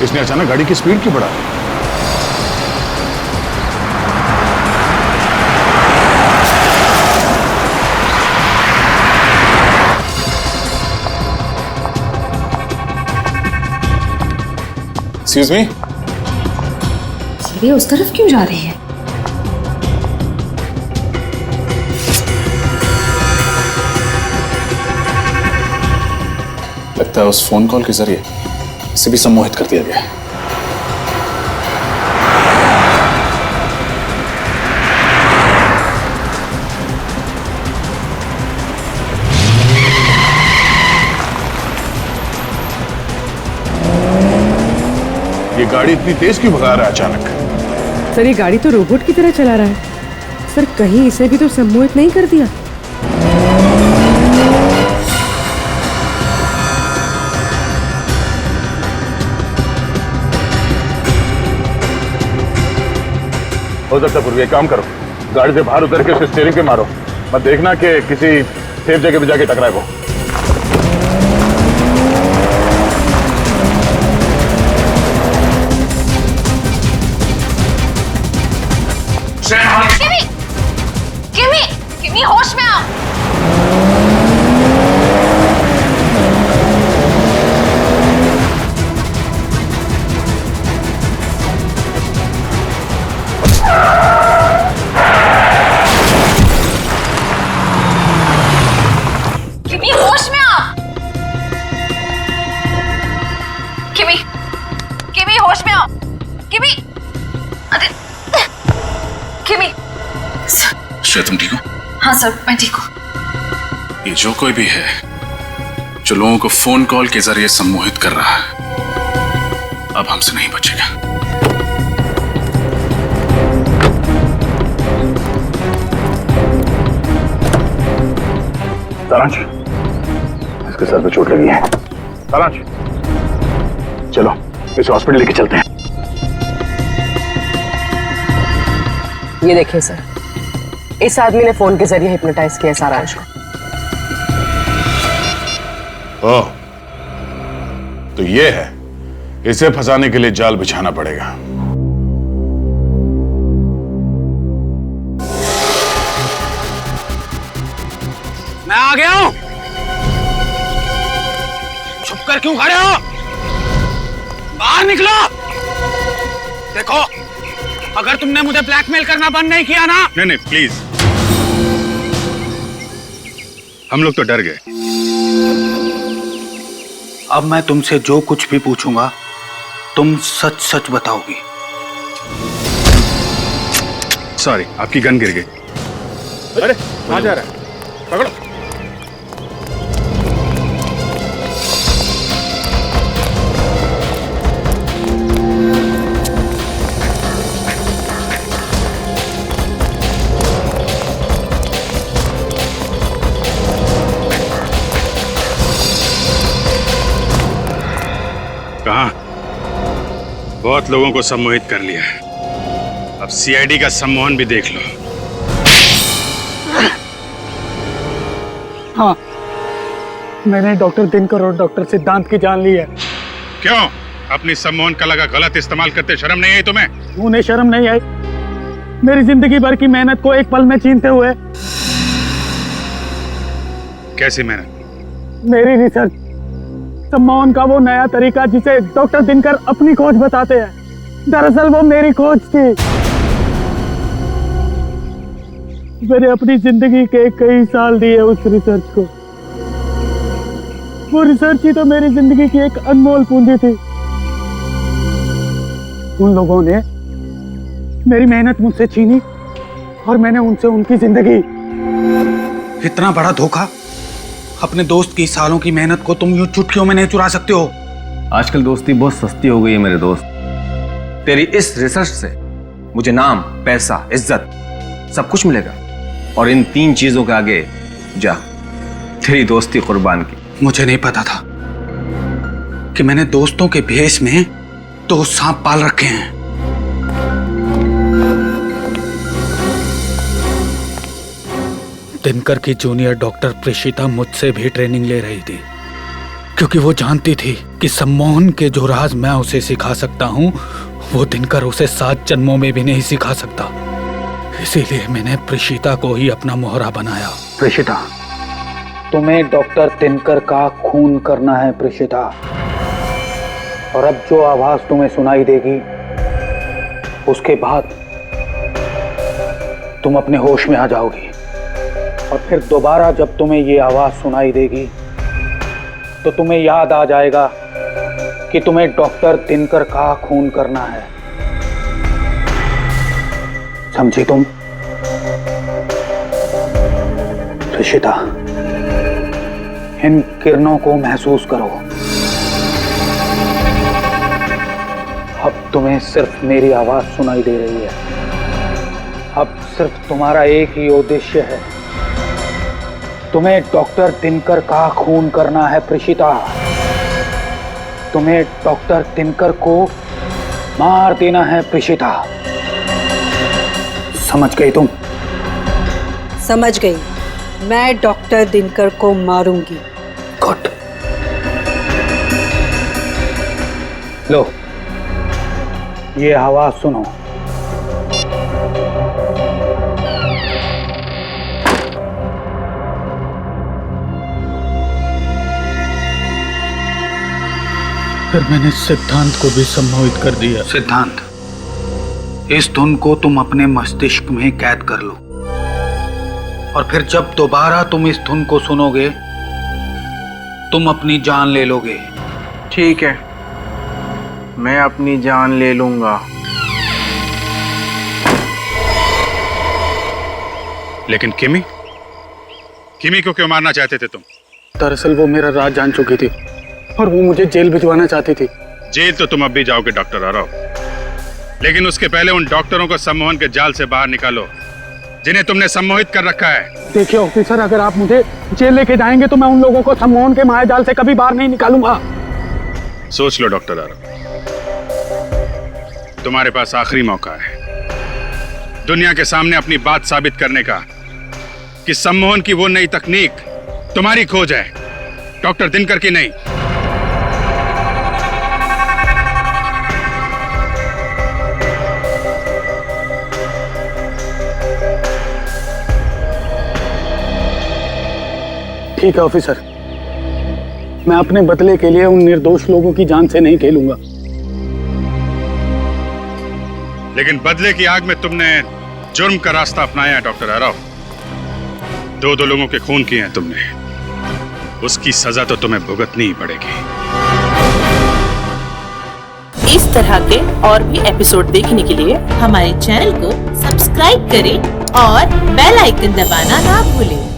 इसने अचानक गाड़ी की स्पीड क्यों बढ़ा दी? एक्सक्यूज मी, ये उस तरफ क्यों जा रही है? लगता है उस फोन कॉल के जरिए इसे भी सम्मोहित कर दिया गया है। ये गाड़ी इतनी तेज क्यों भगा रहा है अचानक? सर, ये गाड़ी तो रोबोट की तरह चला रहा है। सर, कहीं इसे भी तो सम्मोहित नहीं कर दिया? हो सकता पूर्वी, एक काम करो, गाड़ी से बाहर उतर के उसके स्टीयरिंग पे मारो, मत देखना कि किसी सेफ जगह पे जाके टकराए वो। किमी, किमी, किमी होश में आओ। किमी होश में आओ। किमी, किमी होश में आओ। किमी, अरे किमी। श्रेया, तुम ठीक हो? हाँ सर, मैं ठीक हूँ। ये जो कोई भी है जो लोगों को फोन कॉल के जरिए सम्मोहित कर रहा है, अब हमसे नहीं बचेगा। सारांश, इसके सर पे चोट लगी है। सारांश, चलो इसे हॉस्पिटल लेके चलते हैं। ये देखिए सर, इस आदमी ने फोन के जरिए हिप्नोटाइज किया सारांश को। ओह, तो ये है, इसे फंसाने के लिए जाल बिछाना पड़ेगा। मैं आ गया हूं। छुप कर क्यों खड़े हो? बाहर निकलो। देखो, अगर तुमने मुझे ब्लैकमेल करना बंद नहीं किया ना। नहीं नहीं प्लीज, हम लोग तो डर गए। अब मैं तुमसे जो कुछ भी पूछूंगा तुम सच सच बताओगी। सॉरी, आपकी गन गिर गई। अरे कहाँ जा रहा है? पकड़ो। कहाँ? बहुत लोगों को सम्मोहित कर लिया है, अब सीआईडी का सम्मोहन भी देख लो। हाँ, मैंने डॉक्टर दिनकर और डॉक्टर सिद्धांत की जान ली है। क्यों? अपनी सम्मोहन कला का गलत इस्तेमाल करते शर्म नहीं आई तुम्हें? उन्हें शर्म नहीं आई? मेरी जिंदगी भर की मेहनत को एक पल में छीनते हुए। कैसी मेहनत? मेरी रिसर्च, सम्मोहन का वो नया तरीका जिसे डॉक्टर दिनकर अपनी खोज बताते हैं, दरअसल वो मेरी खोज थी। मैंने अपनी जिंदगी के कई साल दिए उस रिसर्च को। वो रिसर्च ही तो मेरी जिंदगी की एक अनमोल पूंजी थी। उन लोगों ने मेरी मेहनत मुझसे छीनी और मैंने उनसे उनकी जिंदगी। इतना बड़ा धोखा, अपने दोस्त की सालों की मेहनत को तुम यूं चुटकियों में नहीं चुरा सकते हो। आजकल दोस्ती बहुत सस्ती हो गई है मेरे दोस्त। तेरी इस रिसर्च से मुझे नाम, पैसा, इज्जत सब कुछ मिलेगा, और इन 3 चीजों के आगे जा तेरी दोस्ती कुर्बान की। मुझे नहीं पता था कि मैंने दोस्तों के भेष में 2 सांप पाल रखे हैं। दिनकर की जूनियर डॉक्टर प्रेषिता मुझसे भी ट्रेनिंग ले रही थी, क्योंकि वो जानती थी कि सम्मोहन के जो राज मैं उसे सिखा सकता हूँ वो दिनकर उसे 7 जन्मों में भी नहीं सिखा सकता। इसीलिए मैंने प्रेषिता को ही अपना मोहरा बनाया। प्रेषिता, तुम्हें डॉक्टर दिनकर का खून करना है प्रेषिता, और अब जो आवाज तुम्हें सुनाई देगी उसके बाद तुम अपने होश में आ जाओगी, और फिर दोबारा जब तुम्हें ये आवाज सुनाई देगी तो तुम्हें याद आ जाएगा कि तुम्हें डॉक्टर दिनकर का खून करना है। समझी तुम? ऋषिता, इन किरणों को महसूस करो। अब तुम्हें सिर्फ मेरी आवाज सुनाई दे रही है। अब सिर्फ तुम्हारा एक ही उद्देश्य है, तुम्हें डॉक्टर दिनकर का खून करना है प्रेषिता। तुम्हें डॉक्टर दिनकर को मार देना है प्रेषिता। समझ गई तुम? समझ गई। मैं डॉक्टर दिनकर को मारूंगी। गुड। लो, ये आवाज सुनो। फिर मैंने सिद्धांत को भी सम्मोहित कर दिया। सिद्धांत, इस धुन को तुम अपने मस्तिष्क में कैद कर लो, और फिर जब दोबारा तुम इस धुन को सुनोगे तुम अपनी जान ले लोगे। ठीक है, मैं अपनी जान ले लूंगा। लेकिन किमी को क्यों मारना चाहते थे तुम? दरअसल वो मेरा राज जान चुकी थी और वो मुझे जेल भिजवाना चाहती थी। जेल तो तुम अब भी जाओगे डॉक्टर आरव, लेकिन उसके पहले उन डॉक्टरों को सम्मोहन के जाल से बाहर निकालो जिन्हें तुमने सम्मोहित कर रखा है। देखिए ऑफिसर, अगर आप मुझे जेल लेके जाएंगे तो मैं उन लोगों को सम्मोहन के मायाजाल से कभी बाहर नहीं निकालूंगा। सोच लो डॉक्टर आरव, तुम्हारे पास आखिरी मौका है दुनिया के सामने अपनी बात साबित करने का कि सम्मोहन की वो नई तकनीक तुम्हारी खोज है, डॉक्टर दिनकर की नहीं। ठीक है ऑफिसर, मैं अपने बदले के लिए उन निर्दोष लोगों की जान से नहीं खेलूंगा। लेकिन बदले की आग में तुमने जुर्म का रास्ता अपनाया है डॉक्टर आरव। दो लोगों के खून किए हैं तुमने, उसकी सजा तो तुम्हें भुगतनी ही पड़ेगी। इस तरह के और भी एपिसोड देखने के लिए हमारे चैनल को सब्सक्राइब करें और बेल आइकन दबाना ना भूलें।